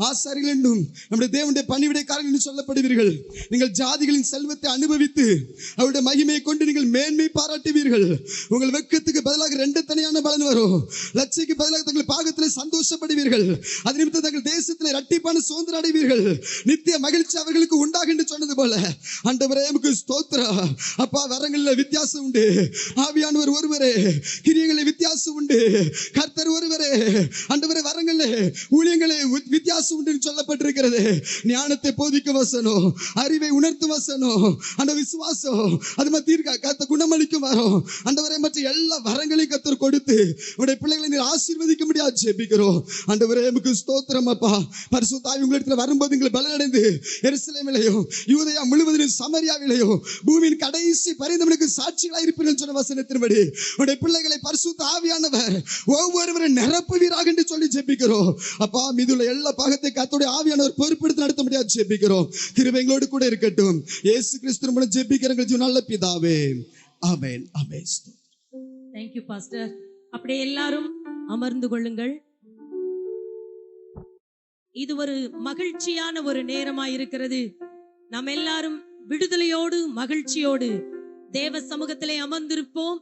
ஆசாரிகள் என்றும் நம்முடைய தேவனுடைய பணிவிடைக்காரர்கள் என்று சொல்லப்படுவீர்கள். நீங்கள் ஜாதிகளின் செல்வத்தை அனுபவித்து அவருடைய மகிமையை கொண்டு நீங்கள் மேன்மை பாராட்டுவீர்கள். உங்கள் வெட்கத்துக்கு பதிலாக 2 தனியான பலன் வரும். லட்சிக்கு பதிலாக தங்கள் பாகத்தில் சந்தோஷப்படுவீர்கள். அது நிமித்தம் தங்கள் தேசத்தில் இரட்டிப்பான சுதந்திரம் அடைவீர்கள். நித்திய மகிழ்ச்சி அவர்களுக்கு உண்டாகும் என்று சொன்னது போல ஆண்டவரே உமக்கு ஸ்தோத்திரம். அப்பா, வரங்களில் வித்தியாசம் உண்டு, ஆவியானவர் ஒருவரே, கிரியைகளில் வித்தியாசம் உண்டு, கர்த்தர் ஒருவரே. ஆண்டவரே வரங்களில் ஊழியங்களே வித்தியாசம் உண்டு என்று சொல்லப்பட்டிருக்கிறது. ஞானத்தை போதிக்க வசனம், அறிவை உணர்த்தும் வசனம், அந்த விசுவாசம், அது மத்திய கர்த்தர் குணமளிக்கும் வரம், ஆண்டவரே மற்ற எல்லா வரங்களையும் கர்த்தர் கொடுத்து உடைய பிள்ளைகளை நீர் ஆசீர்வதிக்க முடியாது ஜெபிக்கிறோம். ஆண்டவரே உமக்கு ஸ்தோத்திரம். அப்பா, பரிசுத்த ஆவி உங்களிடத்தில் வரும்போது நீங்கள் பலனடைந்து எருசலேமிலேயும் யூதேயா முழுவதிலும் சமரியாவிலேயும் பூமியின் கடைசி பரிந்தமனுக்கு சாட்சிகளாக இருப்பீர்கள் சொன்ன வசனத்தின்படி உடைய பிள்ளைகளை பரிசுத்த ஆவியானவர் ஒவ்வொருவரும் நிரப்புவீராக என்று சொல்லி ஜெபிக்கிறோம். அப்பா, மீதுள்ள எல்லா பாகத்தை கர்த்தருடைய ஆவியானவர் பொறுப்பெடுத்து நடத்த முடியாது ஜெபிக்கிறோம். கிருபை எங்களோடு கூட இருக்கட்டும். இயேசு கிறிஸ்து மூலம் ஜெபிக்கிறோம் நல்ல பிதாவே. ஆமென். ஆமென். Thank you pastor. அப்படியே எல்லாரும் அமர்ந்து கொள்ளுங்கள். இது ஒரு மகிழ்ச்சியான ஒரு நேரமாய் இருக்கிறது. நாம் எல்லாரும் விடுதலையோடு மகிழ்ச்சியோடு தேவ சமூகத்திலே அமர்ந்திருப்போம்.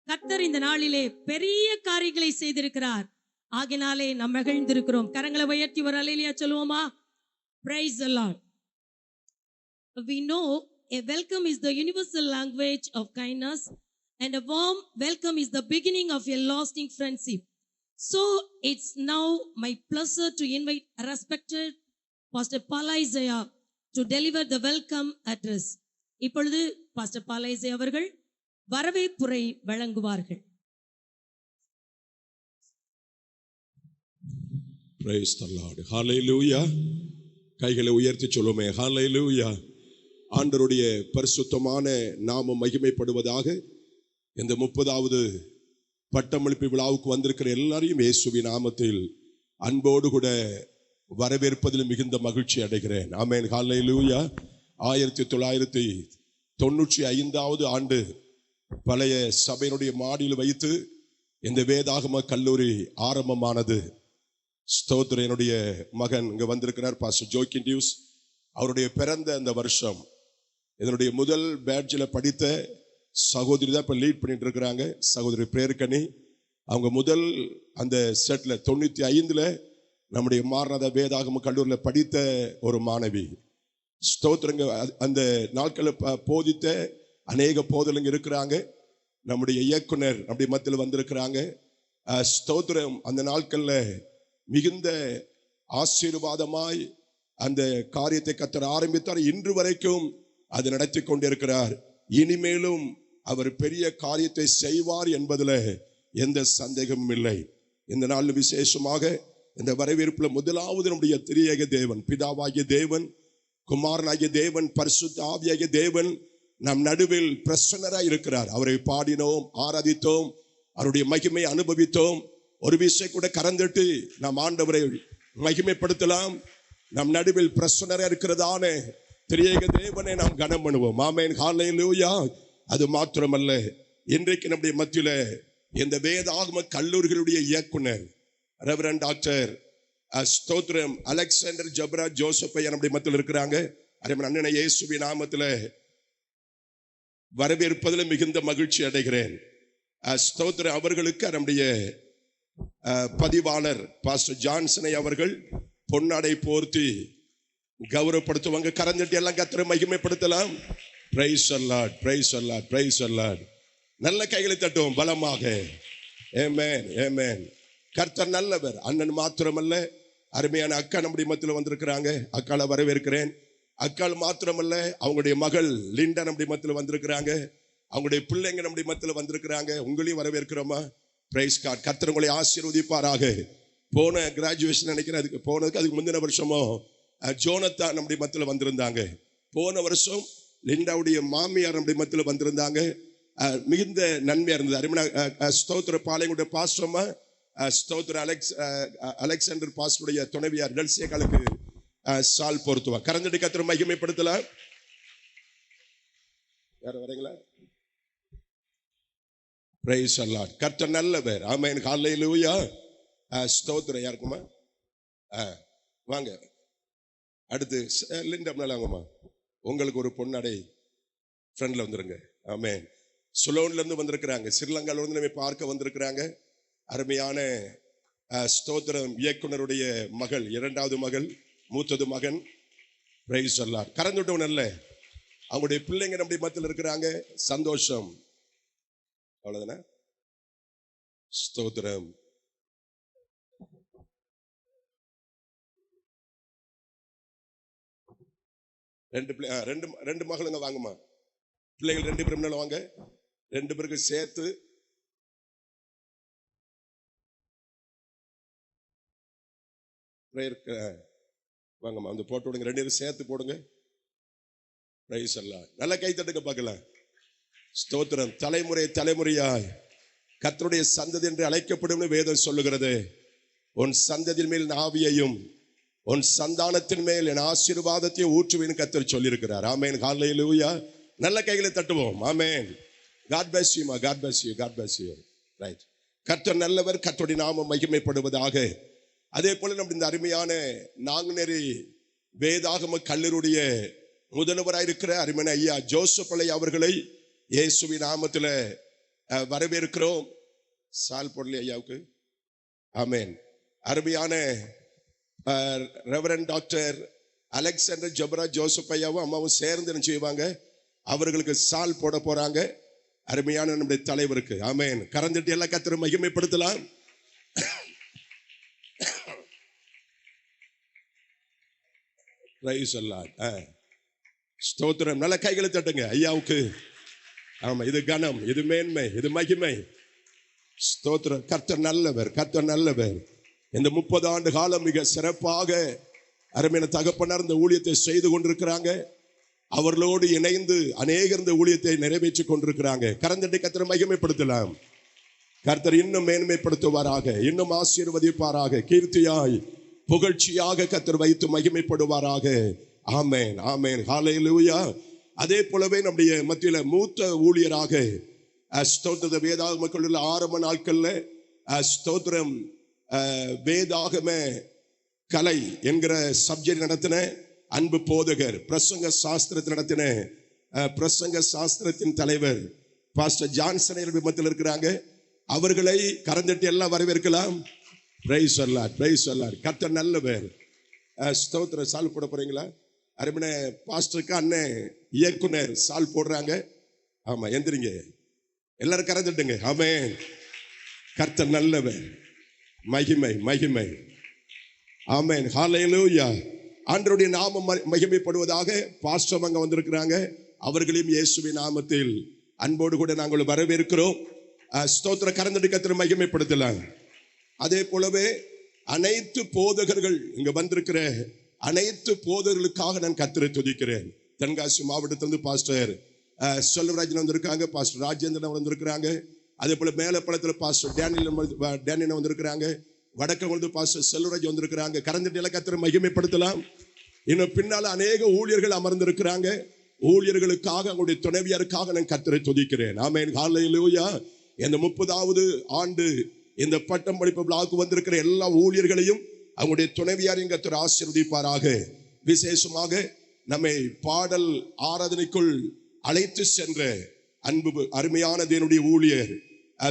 கர்த்தர் இந்த நாளிலே பெரிய காரியங்களை செய்திருக்கிறார். ஆகினாலே நாம் மகிழ்ந்திருக்கிறோம். கரங்களை உயர்த்தி ஒரு அல்லேலூயா சொல்லுவோமா? Praise the Lord. We know a welcome is the universal language of kindness, and a warm welcome is the beginning of a lasting friendship. So it's now my pleasure to invite respected Pastor Paul Isaiah to deliver the welcome address. இப்பொழுது pastor பால் Isaiah அவர்கள் வரவேற்புரை வழங்குவார்கள். Praise the Lord. Hallelujah. கைகளை உயர்த்தி சொல்லுமே. Hallelujah. ஆண்டவருடைய பரிசுத்தமான நாமம் மகிமைப்படுவதாக. இந்த 30வது பட்டமளிப்பு விழாவுக்கு வந்திருக்கிற எல்லாரையும் இயேசுவின் நாமத்தில் அன்போடு கூட வரவேற்பதில் மிகுந்த மகிழ்ச்சி அடைகிறேன். ஆமென். ஹல்லேலூயா. 1995 ஆண்டு பழைய சபையினுடைய மாடியில் வைத்து இந்த வேதாகம கல்லூரி ஆரம்பமானது. ஸ்தோத்திரம். என்னுடைய மகன் இங்க வந்திருக்கிறார், பாஸ்டர் ஜோக்கின் டியூஸ். அவருடைய பிறந்த அந்த வருஷம் இதனுடைய முதல் பேட்சில் படித்த சகோதரி தான் இப்போ லீட் பண்ணிட்டு இருக்கிறாங்க, சகோதரி பிரேர்கனி. அவங்க முதல் அந்த செட்டில் 95 நம்முடைய மாரநாத வேதாகம கல்லூரியில் படித்த ஒரு மாணவி. ஸ்தோத்திரங்க. அந்த நாட்களில் போதித்த அநேக போதலுங்க இருக்கிறாங்க. நம்முடைய இயக்குனர் நம்முடைய மத்தியில் வந்திருக்கிறாங்க. ஸ்தோத்திரம். அந்த நாட்களில் மிகுந்த ஆசீர்வாதமாய் அந்த காரியத்தை கர்த்தர் ஆரம்பித்தார். இன்று வரைக்கும் அது நடத்தி கொண்டிருக்கிறார். இனிமேலும் அவர் பெரிய காரியத்தை செய்வார் என்பதில் எந்த சந்தேகமும் இல்லை. இந்த நாள் விசேஷமாக இந்த வரவேற்பில் முதலாவது நம்முடைய திரியேக தேவன், பிதாவாகிய தேவன், குமாரனாகிய தேவன், பரிசுத்த ஆவியாகிய தேவன் நம் நடுவில் பிரசன்னராய் இருக்கிறார். அவரை பாடினோம், ஆராதித்தோம். அவருடைய மகிமை அனுபவித்தோம். ஒரு விஷயம் கூட கறந்துட்டு நாம் ஆண்டவரை மகிமைப்படுத்தலாம். நம் நடுவில் பிரசன்னரா இருக்கிறதான திரியேக தேவனை நாம் கனம் பண்ணுவோம். ஆமென், ஹல்லேலூயா. அது மாத்திரமல்ல, இன்றைக்கு நம்முடைய மத்தியில இந்த வேதாகம கல்லூரிகளுடைய இயக்குனர் ரெவரண்ட் டாக்டர் ஸ்தோத்திரம் அலெக்சாண்டர் ஜப்ரா ஜோசப் ஐயா நம்முடைய மத்தியில் இருக்கிறாங்க. அண்ணனை இயேசுவின் நாமத்தில் வரவேற்பதில் மிகுந்த மகிழ்ச்சி அடைகிறேன். ஸ்தோத்திரம். அவர்களுக்கு நம்முடைய பதிவாளர் பாஸ்டர் ஜான்சனை அவர்கள் பொன்னாடை போர்த்தி கௌரவப்படுத்துவாங்க. கரந்தட்டி எல்லாம் கர்த்தரை மகிமைப்படுத்தலாம். Praise the Lord, praise the Lord, praise the Lord. நல்ல கைகளை தட்டுவோம் பலமாக. ஆமென், ஆமென். கர்த்தர் நல்லவர். அண்ணன் மாத்திரமல்ல, அருமையான அக்கா நம்முடைய மத்தியில் வந்திருக்கிறாங்க. அக்காளை வரவேற்கிறேன். அக்காள் மாத்திரமல்ல, அவங்களுடைய மகள் லிண்டா நம்முடைய மத்தியில் வந்திருக்கிறாங்க. அவங்களுடைய பிள்ளைங்க நம்முடைய மத்தியில் வந்திருக்கிறாங்க. உங்களையும் வரவேற்கிறோமா? Price card. கர்த்தர் உங்களை ஆசீர்வதிப்பாராக. போன கிராஜுவேஷன் நினைக்கிறேன், அதுக்கு முந்தின வருஷமோ ஜோனத்தா நம்முடைய மத்தியில் வந்திருந்தாங்க. போன வருஷம் லிண்டாவுடைய மாமியார் நம்முடைய மத்தியில் வந்திருந்தாங்க. மிகுந்த நன்மையா இருந்தது. அருமையான ஸ்தோத்திர பாளையங்களுடைய பாஸ்டர்மா ஸ்தோத்திர அலெக்சாண்டர் பாஸ்டருடைய துணைவியார் டெல்சியாக்களுக்கு சால் பொருத்துவா. கரந்தடி கர்த்தரை மகிமைப்படுத்தலாம். யார வரீங்களா? பிரைஸ் அல்லாட். கர்த்தர் நல்லவர். ஆமென், ஹல்லேலூயா. ஸ்தோத்திரம். யாருக்குமா? வாங்க. அடுத்து லிண்டா வாங்கம்மா. உங்களுக்கு ஒரு பொன்னாடை ஃப்ரெண்ட்ல வந்துருங்க. ஆமென். சுலோன்ல இருந்து வந்திருக்கிறாங்க. ஸ்ரீலங்கால இருந்து நம்ம பார்க்க வந்திருக்கிறாங்க. அருமையான ஸ்தோத்திரம் இயக்குனருடைய மகள், இரண்டாவது மகள், மூத்தது மகன். Price allot. கரந்துட்டவன் அல்ல, அவங்களுடைய பிள்ளைங்க நம்முடைய மத்தியில் இருக்கிறாங்க. சந்தோஷம். அவ்வளவுதானே? ஸ்தோத்திரம். ரெண்டு மகளுங்க வாங்கம்மா. பிள்ளைகள் 2 பேரும் முன்னால வாங்க. 2 பேருக்கு சேர்த்து வாங்கம்மா. வந்து போட்டு விடுங்க. 2 பேரும் சேர்த்து போடுங்க. பிரைஸ் அல்லாஹ். நல்ல கை தட்டுங்க பார்க்கலாம். ஸ்தோத்திரம். தலைமுறை தலைமுறையாய் கர்த்தருடைய சந்ததி என்று அழைக்கப்படும் வேதம் சொல்லுகிறது. உன் சந்ததியின் மேல் ஆவியையும் உன் சந்தானத்தின் மேல் என் ஆசீர்வாதத்தை ஊற்றுவேன் கர்த்தர் சொல்லியிருக்கிறார். ஆமென், ஹல்லேலூயா. நல்ல கைகளை தட்டுவோம். ஆமென். God bless you, ma. God bless you. God bless you. Right. கர்த்தர் நல்லவர். கர்த்தருடைய நாமம் மகிமைப்படுவதாக. அதே போல நம்ம இந்த அருமையான நாங்குநேரி வேதாகம கல்லூரிய முதல்வராயிருக்கிற அருமையான ஐயா ஜோசப் ஐயா அவர்களை இயேசுவின் நாமத்தில் வரவேற்கிறோம். சால் போடல ஐயாவுக்கு. ஆமென். அருமையான ரெவரண்ட் டாக்டர் அலெக்சாண்டர் ஜப்ரா ஜோசப் ஐயாவும் அம்மாவும் சேர்ந்து என்ன செய்வாங்க, அவர்களுக்கு சால் போட போறாங்க. அருமையான நம்முடைய தலைவருக்கு. ஆமென். கரந்தட்டி எல்லாம் கர்த்தரை மகிமைப்படுத்தலாம். பிரைஸ் அல்லாஹ். ஸ்தோத்திரம். நல்ல கைகளை தட்டுங்க ஐயாவுக்கு. ஆமா, இது கனம், இது மேன்மை, இது மகிமை. ஸ்தோத்திரம். கர்த்தர் நல்லவர், கர்த்தர் நல்லவர். இந்த 30 ஆண்டு காலம் மிக சிறப்பாக அருமையான தகப்பனார் இந்த ஊழியத்தை செய்து கொண்டிருக்கிறாங்க. அவர்களோடு இணைந்து அநேகர் இந்த ஊழியத்தை நிறைவேற்றி கொண்டிருக்கிறாங்க. கரந்தட்டி கர்த்தரை மகிமைப்படுத்தலாம். கர்த்தர் இன்னும் மேன்மைப்படுத்துவாராக, இன்னும் ஆசீர்வதிப்பாராக, கீர்த்தியாய் புகழ்ச்சியாக கர்த்தர் வைத்து மகிமைப்படுவாராக. ஆமென், ஆமென், ஹல்லேலூயா. அதே போலவே நம்முடைய மத்தியில மூத்த ஊழியராக ஸ்தோத்திர வேதாகம கல்லூரியில் ஆரம்ப நாட்கள்ல ஸ்தோத்திரம் வேதாகம கலை என்கிற சப்ஜெக்ட் நடத்தின அன்பு போதகர், பிரசங்க சாஸ்திரத்தை நடத்தின பிரசங்க சாஸ்திரத்தின் தலைவர் பாஸ்டர் ஜான்சன் மத்தியில் இருக்கிறாங்க. அவர்களை கரந்தட்டி எல்லாம் வரவேற்கலாம். பிரைஸ் அல்லாஹ், பிரைஸ் அல்லாஹ். கர்த்தர் நல்லவர். ஸ்தோத்திர. சால் போட போறீங்களா? அருமையான பாஸ்டருக்கு அண்ணன் இயக்குனர் சால் போடுறாங்க. ஆமா, எந்திரிங்க எல்லாரும் கரந்துட்டுங்க. ஆமென். கர்த்தர் நல்லவர். மகிமை, மகிமை. ஆமென், ஹல்லேலூயா. ஆண்டவருடைய நாமம் மகிமைப்படுவதாக. பாஸ்டர் அங்க வந்திருக்கிறாங்க. அவர்களையும் இயேசுவின் நாமத்தில் அன்போடு கூட நாங்கள் வரவேற்கிறோம். ஸ்தோத்திர. கரந்தட்டி கர்த்தரை மகிமைப்படுத்தலாம். அதே போலவே அனைத்து போதகர்கள் இங்க வந்திருக்கிற அனைத்து போதகர்களுக்காக நான் கர்த்தரை துதிக்கிறேன். தென்காசி மாவட்டத்திலிருந்து பாஸ்டர் செல்வராஜன் வந்திருக்காங்க, பாஸ்டர் ராஜேந்திரன் வந்திருக்கிறாங்க. அதே போல மேலப்பழத்துல பாஸ்டர் டேனியல் வந்திருக்கிறாங்க. வடக்கு பாஸ்டர் செல்வராஜ் வந்திருக்கிறாங்க. கரந்தட்டில கர்த்தரை மகிமைப்படுத்தலாம். இன்னும் பின்னால அநேக ஊழியர்கள் அமர்ந்திருக்கிறாங்க. ஊழியர்களுக்காக, அவங்களுடைய துணைவியருக்காக நான் கர்த்தரை துதிக்கிறேன். ஆமென், ஹல்லேலூயா. இந்த 30வது ஆண்டு இந்த பட்டம் படிப்பு விழாவுக்கு வந்திருக்கிற எல்லா ஊழியர்களையும் அவங்களுடைய துணைவியாரையும் கர்த்தர் ஆசீர்வதிப்பாராக. விசேஷமாக நம்மை பாடல் ஆராதனைக்குள் அழைத்து சென்ற அன்பு அருமையான தேவனுடைய ஊழியர்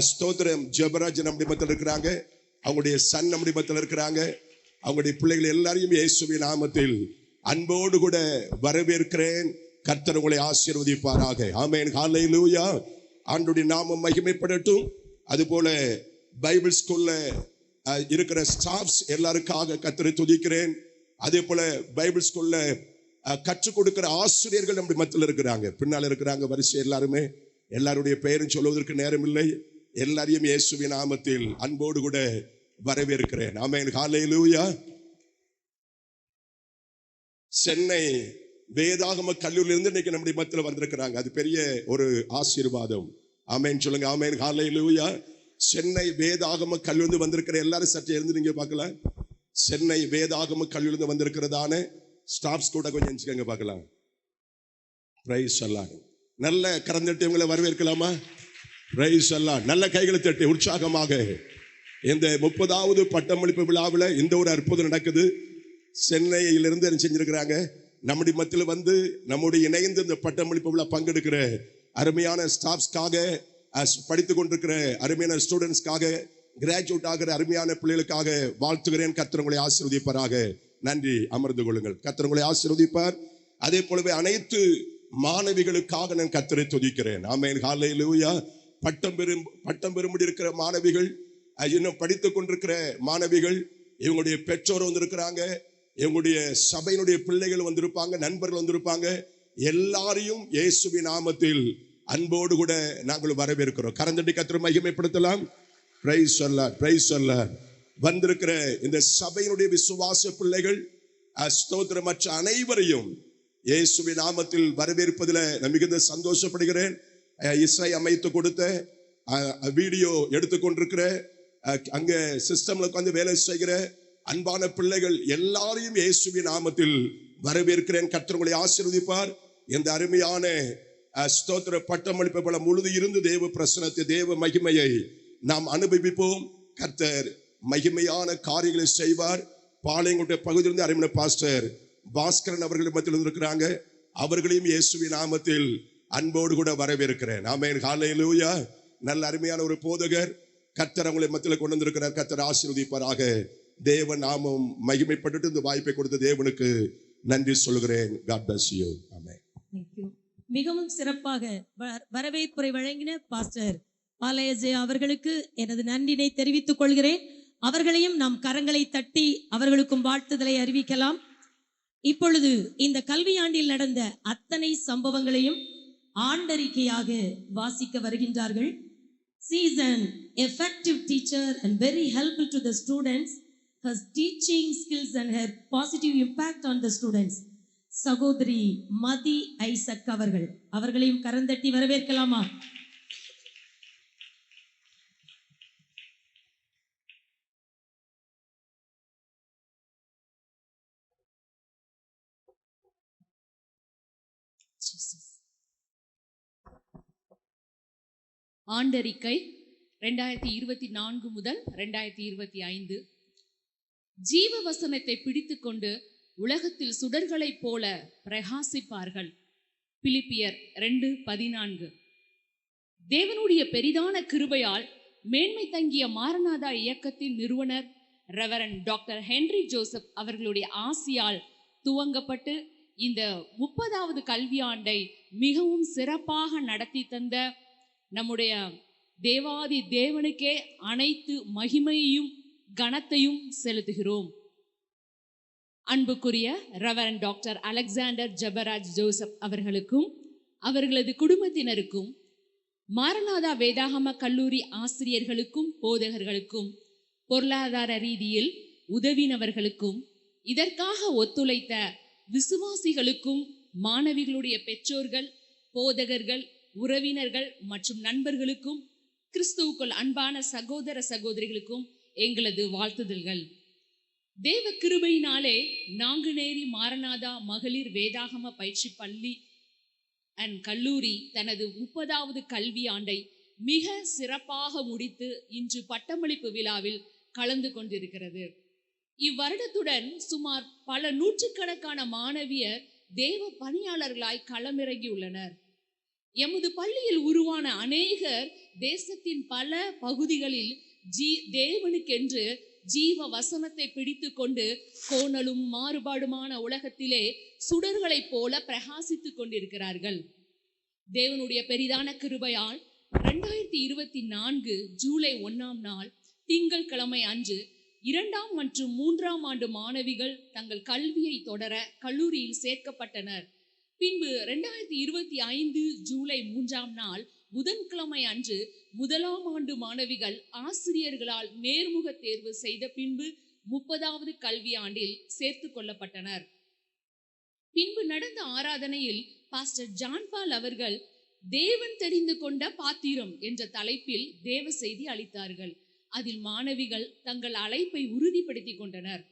ஸ்தோத்திரம் ஜெபராஜ் நம்முடைய மத்தியில் இருக்கிறாங்க. அவங்களுடைய சன் நம்முடைய மத்தியில் இருக்கிறாங்க. அவங்களுடைய பிள்ளைகள் எல்லாரையும் இயேசுவின் நாமத்தில் அன்போடு கூட வரவேற்கிறேன். கர்த்தர் உங்களை ஆசீர்வதிப்பாராக. ஆமென், ஹல்லேலூயா. ஆண்டவருடைய நாமம் மகிமைப்படட்டும். அதுபோல பைபிள் ஸ்கூல்ல இருக்கிற ஸ்டாஃப்ஸ் எல்லாருக்காக கர்த்தரை துதிக்கிறேன். அதே போல பைபிள் ஸ்கூல்ல கற்றுக் கொடுக்கிற ஆசிரியர்கள் நம்முடைய மத்தியில் இருக்கிறாங்க, பின்னால் இருக்கிறாங்க வரிசை. எல்லாருமே எல்லாருடைய பெயரும் சொல்வதற்கு நேரம் இல்லை. எல்லாரையும் இயேசுவின் நாமத்தில் அன்போடு கூட வரவேற்கிறேன். ஆமென், ஹல்லேலூயா. சென்னை வேதாகம கல்லூரியிலிருந்து இன்னைக்கு நம்முடைய மத்தியில் வந்திருக்கிறாங்க. அது பெரிய ஒரு ஆசீர்வாதம். ஆமென் சொல்லுங்க. ஆமென், ஹல்லேலூயா. சென்னை வேதாகம கல்லூரியிலிருந்து வந்திருக்கிற எல்லாரும் சற்று இருந்து நீங்க பார்க்கலாம். சென்னை வேதாகம கல்லூரியிலிருந்து வந்திருக்கிறதான ஸ்டாஃப்ஸ் கூட கொஞ்சம் எஞ்சிக்கங்க பார்க்கலாம். பிரைஸ் அல்லாஹ். நல்ல கரந்தட்டி உங்களை வரவேற்கலாமா? பிரைஸ் அல்லாஹ். நல்ல கைகளை தட்டி உற்சாகமாக இந்த 30வது பட்டமளிப்பு விழாவில் இந்த ஒரு அற்புதம் நடக்குது. சென்னையிலிருந்து என்ன செஞ்சிருக்கிறாங்க, நம்முடைய மத்தியில் வந்து நம்முடைய இணைந்து இந்த பட்டமளிப்பு விழா பங்கெடுக்கிற அருமையான ஸ்டாஃப்ஸ்க்காக, படித்துக் கொண்டிருக்கிற அருமையான ஸ்டூடெண்ட்ஸ்க்காக, கிராஜுவேட் ஆகிற அருமையான பிள்ளைகளுக்காக வாழ்த்துகிறேன். கர்த்தர் உங்களை ஆசீர்வதிப்பாராக. நன்றி, அமர்ந்து கொள்ளுங்கள். கர்த்தர் உங்களை ஆசீர்வதிப்பார். அதே போலவே அனைத்து மாணவிகளுக்காக நான் கர்த்தரை துதிக்கிறேன். ஆமென், ஹல்லேலூயா. பட்டம் பெறும்படி இருக்கிற மாணவிகள், இன்னும் படித்துக் கொண்டிருக்கிற மாணவிகள், இவங்களுடைய பெற்றோர் வந்திருக்கிறாங்க, இவங்களுடைய சபையினுடைய பிள்ளைகள் வந்திருப்பாங்க, நண்பர்கள் வந்திருப்பாங்க. எல்லாரையும் இயேசுவின் நாமத்தில் அன்போடு கூட நாங்கள் வரவேற்கிறோம். கரந்தட்டி கர்த்தரை மகிமைப்படுத்தலாம். பிரைஸ் அல்லாஹ், பிரைஸ் அல்லாஹ். வந்திருக்கிற இந்த சபையினுடைய விசுவாச பிள்ளைகள், ஸ்தோத்திரம், மற்ற அனைவரையும் இயேசுவின் நாமத்தில் வரவேற்பதில் நான் மிகுந்த சந்தோஷப்படுகிறேன். இசை அமைத்து கொடுத்த, வீடியோ எடுத்துக்கொண்டிருக்கிற, அங்க சிஸ்டம்ல உட்கார்ந்து வேலை செய்கிற அன்பான பிள்ளைகள் எல்லாரையும் இயேசுவின் நாமத்தில் வரவேற்கிறேன். கர்த்தர் உங்களை ஆசீர்வதிப்பார். இந்த அருமையான ஸ்தோத்திர பட்டமளிப்பு பல முழுது இருந்து தேவ பிரசனத்தை, தேவ மகிமையை நாம் அனுபவிப்போம். கர்த்தர் மகிமையான காரியங்களை செய்வார். பாளையங்கோட்டை பகுதியிலிருந்து அருமையான பாஸ்டர் பாஸ்கரன் அவர்கள் மத்தியில் இருக்கிறாங்க. அவர்களையும் இயேசுவின் நாமத்தில் அன்போடு கூட வரவேற்கிறேன். ஆமென், ஹல்லேலூயா. நல்ல அருமையான ஒரு போதகர் கர்த்தர் அவங்களை மத்தியில் கொண்டு வந்திருக்கிறார். கர்த்தர் ஆசீர்வதிப்பாராக. தேவ நாமம் மகிமைப்பட்டு இந்த வாய்ப்பை கொடுத்த தேவனுக்கு நன்றி சொல்கிறேன். God bless you. Amen. Thank you. மிகவும் சிறப்பாக வரவேற்புரை வழங்கின பாஸ்டர் பாலயஜெயா அவர்களுக்கு எனது நன்றினை தெரிவித்துக் கொள்கிறேன். அவர்களையும் நாம் கரங்களை தட்டி அவர்களுக்கும் வாழ்த்துதலை அறிவிக்கலாம். இப்பொழுது இந்த கல்வியாண்டில் நடந்த அத்தனை சம்பவங்களையும் ஆண்டறிக்கையாக வாசிக்க வருகின்றார்கள். She is an effective teacher and very helpful to the students. Her teaching skills and her positive impact on the students. சகோதரி மதி ஐசக் அவர்களையும் கரந்தட்டி வரவேற்கலாமா? ஆண்டறிக்கை 2024 முதல் 2025. ஜீவ வசனத்தை பிடித்துக்கொண்டு உலகத்தில் சுடர்களைப் போல பிரகாசிப்பார்கள். பிலிப்பியர் 2:14. தேவனுடைய பெரிதான கிருபையால் மேன்மை தங்கிய மாரநாதா இயக்கத்தின் நிறுவனர் ரெவரண்ட் டாக்டர் ஹென்றி ஜோசப் அவர்களுடைய ஆசியால் துவங்கப்பட்டு இந்த 30வது கல்வியாண்டை மிகவும் சிறப்பாக நடத்தி தந்த நம்முடைய தேவாதி தேவனுக்கே அனைத்து மகிமையையும் கனத்தையும் செலுத்துகிறோம். அன்புக்குரிய reverend doctor Alexander Jebaraj Joseph அவர்களுக்கும் அவர்களது குடும்பத்தினருக்கும், மாரநாதா வேதாகம கல்லூரி ஆசிரியர்களுக்கும் போதகர்களுக்கும், பொருளாதார ரீதியில் உதவினவர்களுக்கும், இதற்காக ஒத்துழைத்த விசுவாசிகளுக்கும், மாணவிகளுடைய பெற்றோர்கள், போதகர்கள், உறவினர்கள் மற்றும் நண்பர்களுக்கும் கிறிஸ்துவுக்குள் அன்பான சகோதர சகோதரிகளுக்கும் எங்களது வாழ்த்துதல்கள். தேவ கிருபையினாலே நாங்குநேரி மாரநாதா மகளிர் வேதாகம பயிற்சி பள்ளி அண்ட் கல்லூரி தனது 30வது கல்வி ஆண்டை மிக சிறப்பாக முடித்து இன்று பட்டமளிப்பு விழாவில் கலந்து கொண்டிருக்கிறது. இவ்வருடத்துடன் சுமார் பல நூற்றுக்கணக்கான மாணவியர் தேவ பணியாளர்களாய் களமிறங்கியுள்ளனர். எமது பள்ளியில் உருவான அநேகர் தேசத்தின் பல பகுதிகளில் தேவனுக்கென்று ஜீவ வசனத்தை பிடித்து கொண்டு கோணலும் மாறுபாடுமான உலகத்திலே சுடர்களைப் போல பிரகாசித்துக் கொண்டிருக்கிறார்கள். தேவனுடைய பெரிதான கிருபையால் 2024 ஜூலை 1ஆம் நாள் திங்கட்கிழமை அன்று 2ஆம் மற்றும் 3ஆம் ஆண்டு மாணவிகள் தங்கள் கல்வியை தொடர கல்லூரியில் சேர்க்கப்பட்டனர். பின்பு 2025 ஜூலை 3ஆம் நாள் புதன்கிழமை அன்று 1ஆம் ஆண்டு மாணவிகள் ஆசிரியர்களால் நேர்முக தேர்வு செய்த பின்பு 30வது கல்வி ஆண்டில் சேர்த்து கொள்ளப்பட்டனர். பின்பு நடந்த ஆராதனையில் பாஸ்டர் ஜான்பால் அவர்கள் தேவன் தெரிந்து கொண்ட பாத்திரம் என்ற தலைப்பில் தேவ செய்தி அளித்தார்கள். அதில் மாணவிகள் தங்கள் அழைப்பை உறுதிப்படுத்திக் கொண்டனர்.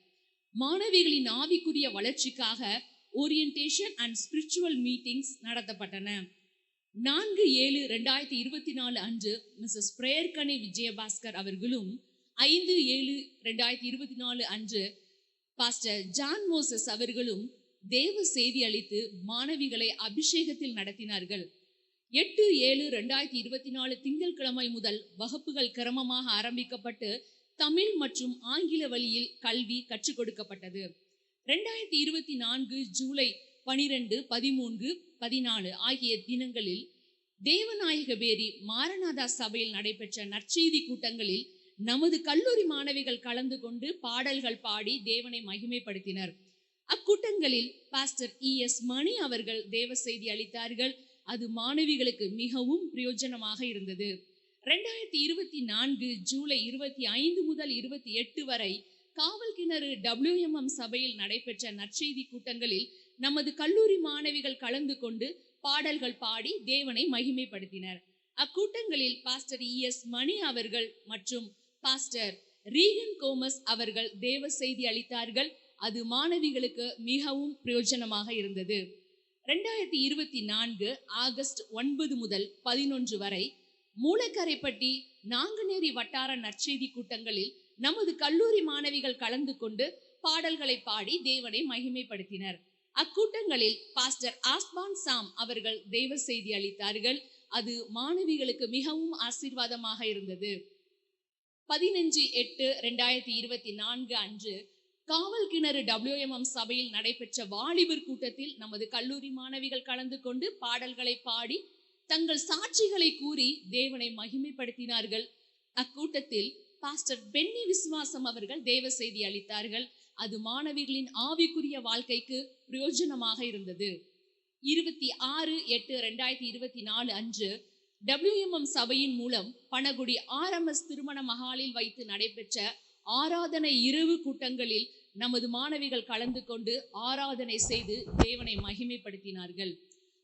மாணவிகளின் ஆவிக்குரிய வளர்ச்சிக்காக ஓரியன்டேஷன் அண்ட் ஸ்பிரிச்சுவல் மீட்டிங்ஸ் நடத்தப்பட்டன. 4/7/2024 அன்று மிஸ்ஸஸ் பிரேயர்கனி விஜயபாஸ்கர் அவர்களும் 5/7/2024 அன்று பாஸ்டர் ஜான் மோசஸ் அவர்களும் தேவ செய்தி அளித்து மாணவிகளை அபிஷேகத்தில் நடத்தினார்கள். 8/7/2024 திங்கட்கிழமை முதல் வகுப்புகள் கிரமமாக ஆரம்பிக்கப்பட்டு தமிழ் மற்றும் ஆங்கில வழியில் கல்வி கற்றுக் கொடுக்கப்பட்டது. 2024 ஜூலை 12, 13, 14 ஆகிய தினங்களில் தேவநாயகபேரி மாரநாதா சபையில் நடைபெற்ற நற்செய்தி கூட்டங்களில் நமது கல்லூரி மாணவிகள் கலந்து கொண்டு பாடல்கள் பாடி தேவனை மகிமைப்படுத்தினர். அக்கூட்டங்களில் பாஸ்டர் ES மணி அவர்கள் தேவ செய்தி அளித்தார்கள். அது மாணவிகளுக்கு மிகவும் பிரயோஜனமாக இருந்தது. 2024 ஜூலை 25 முதல் 28 வரை காவல் கிணறு WMM சபையில் நடைபெற்ற நற்செய்தி கூட்டங்களில் நமது கல்லூரி மாணவிகள் கலந்து கொண்டு பாடல்கள் பாடி தேவனை மகிமைப்படுத்தினர். அக்கூட்டங்களில் பாஸ்டர் ES மணி அவர்கள் மற்றும் பாஸ்டர் ரீகன் கோமஸ் அவர்கள் தேவ செய்தி அளித்தார்கள். அது மாணவிகளுக்கு மிகவும் பிரயோஜனமாக இருந்தது. 2024 ஆகஸ்ட் 9 முதல் 11 வரை மூலக்கரைப்பட்டி நாங்குநேரி வட்டார நற்செய்தி கூட்டங்களில் நமது கல்லூரி மாணவிகள் கலந்து கொண்டு பாடல்களை பாடி தேவனை மகிமைப்படுத்தினர். அக்கூட்டங்களில் பாஸ்டர் ஆஸ்பான் சாம் அவர்கள் தேவ செய்தி அளித்தார்கள். அது மாணவிகளுக்கு மிகவும் ஆசீர்வாதமாக இருந்தது. 15/8/2024 அன்று காவல் கிணறு WMM சபையில் நடைபெற்ற வாலிபர் கூட்டத்தில் நமது கல்லூரி மாணவிகள் கலந்து கொண்டு பாடல்களை பாடி தங்கள் சாட்சிகளை கூறி தேவனை மகிமைப்படுத்தினார்கள். அக்கூட்டத்தில் பாஸ்டர் பென்னி விசுவாசம் அவர்கள் தேவ செய்தி அளித்தார்கள். அது மாணவிகளின் ஆவிக்குரிய வாழ்க்கைக்கு பிரயோஜனமாக இருந்தது. 26/8/2024 அன்று WMM சபையின் மூலம் பனகுடி RMS திருமண மகாலில் வைத்து நடைபெற்ற ஆராதனை இரவு கூட்டங்களில் நமது மாணவிகள் கலந்து கொண்டு ஆராதனை செய்து தேவனை மகிமைப்படுத்தினார்கள்.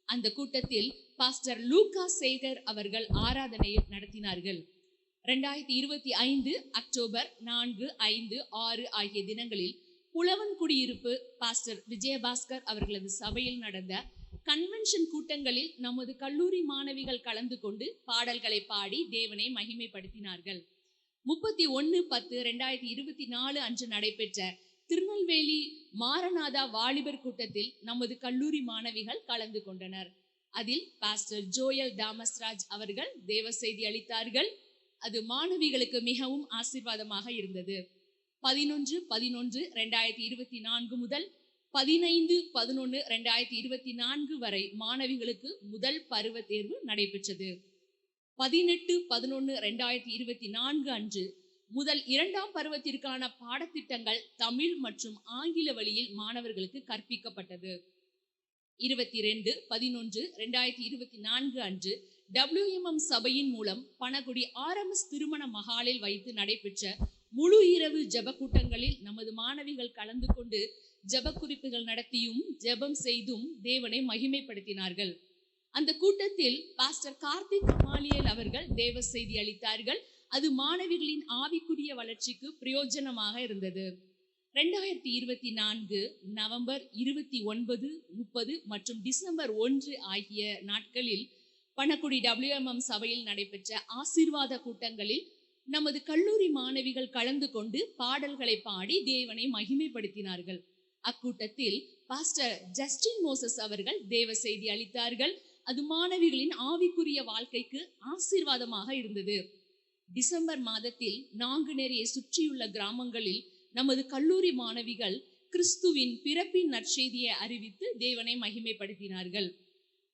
அந்த கூட்டத்தில் பாஸ்டர் லூகா சேகர் அவர்கள் ஆராதனையை நடத்தினார்கள். 2025 அக்டோபர் 4, 5, 6 ஆகிய தினங்களில் புலவன் குடியிருப்பு பாஸ்டர் விஜயபாஸ்கர் அவர்களது சபையில் நடந்த கன்வென்ஷன் கூட்டங்களில் நமது கல்லூரி மாணவிகள் கலந்து கொண்டு பாடல்களை பாடி தேவனை மகிமைப்படுத்தினார்கள். 31/10/2024 அன்று நடைபெற்ற திருநெல்வேலி மாரநாதா வாலிபர் கூட்டத்தில் நமது கல்லூரி மாணவிகள் கலந்து கொண்டனர். அதில் பாஸ்டர் ஜோயல் தாமஸ்ராஜ் அவர்கள் தேவ செய்தி அளித்தார்கள். அது மாணவிகளுக்கு மிகவும் ஆசீர்வாதமாக இருந்தது. 11/11/2024 முதல் 15/11/2024 வரை மாணவிகளுக்கு முதல் பருவ தேர்வு நடைபெற்றது. 18/11/2024 அன்று முதல் 2ஆம் பருவத்திற்கான பாடத்திட்டங்கள் தமிழ் மற்றும் ஆங்கில வழியில் மாணவர்களுக்கு கற்பிக்கப்பட்டது. 22/11/2024 அன்று WMM சபையின் மூலம் பனகுடி RMS திருமண மகாலில் வைத்து நடைபெற்ற முழு இரவு ஜெப கூட்டங்களில் நமது மாணவிகள் கலந்து கொண்டு ஜெப குறிப்புகள் நடத்தியும் ஜெபம் செய்தும் தேவனை மகிமைப்படுத்தினார்கள். அந்த கூட்டத்தில் பாஸ்டர் கார்த்திக் அமாலியல் அவர்கள் தேவ செய்தி அளித்தார்கள். அது மாணவிகளின் ஆவிக்குரிய வளர்ச்சிக்கு பிரயோஜனமாக இருந்தது. 2024 நவம்பர் 29, 30 மற்றும் டிசம்பர் 1 ஆகிய நாட்களில் பணக்குடி WMM சபையில் நடைபெற்ற ஆசீர்வாத கூட்டங்களில் நமது கல்லூரி மாணவிகள் கலந்து கொண்டு பாடல்களை பாடி தேவனை மகிமைப்படுத்தினார்கள். அக்கூட்டத்தில் பாஸ்டர் ஜஸ்டின் மோசஸ் அவர்கள் தேவ செய்தி அளித்தார்கள். அது மாணவிகளின் ஆவிக்குரிய வாழ்க்கைக்கு ஆசீர்வாதமாக இருந்தது. டிசம்பர் மாதத்தில் நாங்குநேரியை சுற்றியுள்ள கிராமங்களில் நமது கல்லூரி மாணவிகள் கிறிஸ்துவின் பிறப்பின் நற்செய்தியை அறிவித்து தேவனை மகிமைப்படுத்தினார்கள்.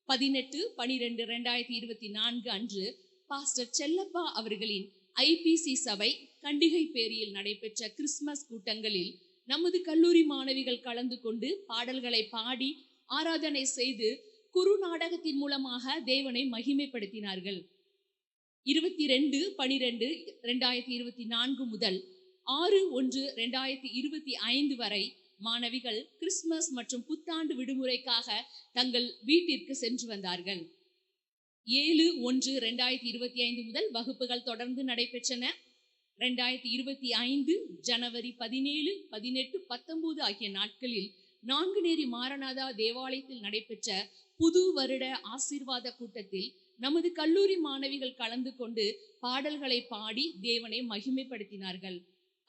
18/12/2024 அன்று பாஸ்டர் செல்லப்பா அவர்களின் IPC சபை கண்டிகை பேரியில் நடைபெற்ற கிறிஸ்துமஸ் கூட்டங்களில் நமது கல்லூரி மாணவிகள் கலந்து கொண்டு பாடல்களை பாடி ஆராதனை செய்து குறு நாடகத்தின் மூலமாக தேவனை மகிமைப்படுத்தினார்கள். 22/12/2024 முதல் 6/1/2025 வரை மாணவிகள் கிறிஸ்துமஸ் மற்றும் புத்தாண்டு விடுமுறைக்காக தங்கள் வீட்டிற்கு சென்று வந்தார்கள். 7/1/2025 முதல் வகுப்புகள் தொடர்ந்து நடைபெற்றன. 2025 ஜனவரி 17, 18, 19 ஆகிய நாட்களில் நான்குநேரி மாரநாதா தேவாலயத்தில் நடைபெற்ற புது வருட ஆசீர்வாத கூட்டத்தில் நமது கல்லூரி மாணவிகள் கலந்து கொண்டு பாடல்களை பாடி தேவனை மகிமைப்படுத்தினார்கள்.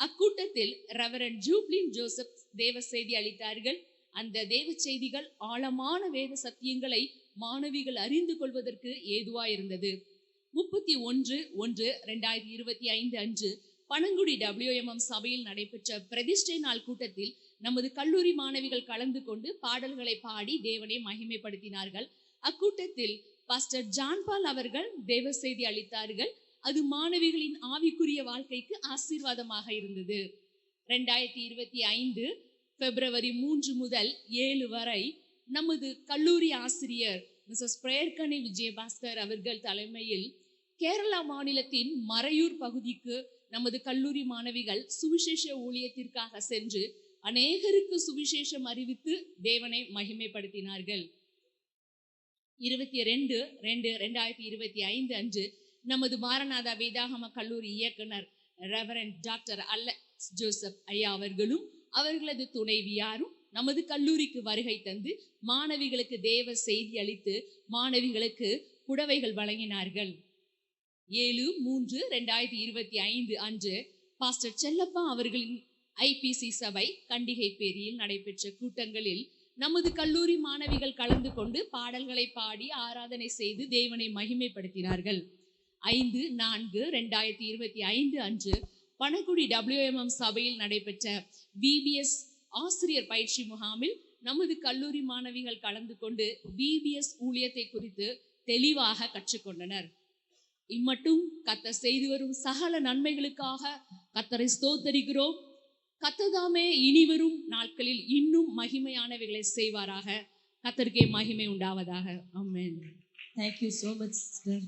அக்கூட்டத்தில் ரெவரண்ட் ஜூப்ளின் ஜோசப் தேவ செய்தி அளித்தார்கள். அந்த தேவ செய்திகள் ஆழமான வேத சத்தியங்களை மாணவிகள் அறிந்து கொள்வதற்கு ஏதுவாயிருந்தது. 31/1/2025 அன்று பனங்குடி WMM சபையில் நடைபெற்ற பிரதிஷ்டை நாள் கூட்டத்தில் நமது கல்லூரி மாணவிகள் கலந்து கொண்டு பாடல்களை பாடி தேவனை மகிமைப்படுத்தினார்கள். அக்கூட்டத்தில் பாஸ்டர் ஜான்பால் அவர்கள் தேவ செய்தி அளித்தார்கள். அது மாணவிகளின் ஆவிக்குரிய வாழ்க்கைக்கு ஆசீர்வாதமாக இருந்தது. 2025 பிப்ரவரி 3 முதல் 7 வரை நமது கல்லூரி ஆசிரியர் மிஸ்ஸஸ் பிரேயர்கனி விஜயபாஸ்கர் அவர்கள் தலைமையில் கேரளா மாநிலத்தின் மறையூர் பகுதிக்கு நமது கல்லூரி மாணவிகள் சுவிசேஷ ஊழியத்திற்காக சென்று அநேகருக்கு சுவிசேஷம் அறிவித்து தேவனை மகிமைப்படுத்தினார்கள். 22/2/2025 அன்று நமது மாரநாதா வேதாகம கல்லூரி இயக்குனர் ரெவரண்ட் டாக்டர் அலெக்ஸ் ஜோசப் ஐயா அவர்களும் அவர்களது துணைவியாரும் நமது கல்லூரிக்கு வருகை தந்து மாணவிகளுக்கு தேவ செய்தி அளித்து மாணவிகளுக்கு புடவைகள் வழங்கினார்கள். 7/3/2025 அன்று பாஸ்டர் செல்லப்பா அவர்களின் IPC சபை கண்டிகை பேரியில் நடைபெற்ற கூட்டங்களில் நமது கல்லூரி மாணவிகள் கலந்து கொண்டு பாடல்களை பாடி ஆராதனை செய்து தேவனை மகிமைப்படுத்தினார்கள். 5/4/2025 அன்று பனகுடி WMM சபையில் நடைபெற்ற VBS ஆசிரியர் பயிற்சி முகாமில் நமது கல்லூரி மாணவிகள் கலந்து கொண்டு VBS ஊழியத்தை குறித்து தெளிவாக கற்றுக்கொண்டனர். இம்மட்டும் கர்த்தர் செய்து வரும் சகல நன்மைகளுக்காக கர்த்தரை ஸ்தோத்தரிக்கிறோம். கர்த்தர்தாமே இனிவரும் நாட்களில் இன்னும் மகிமையானவைகளை செய்வாராக. கர்த்தருக்கே மகிமை உண்டாவதாக. ஆமென். Thank you so much, sister.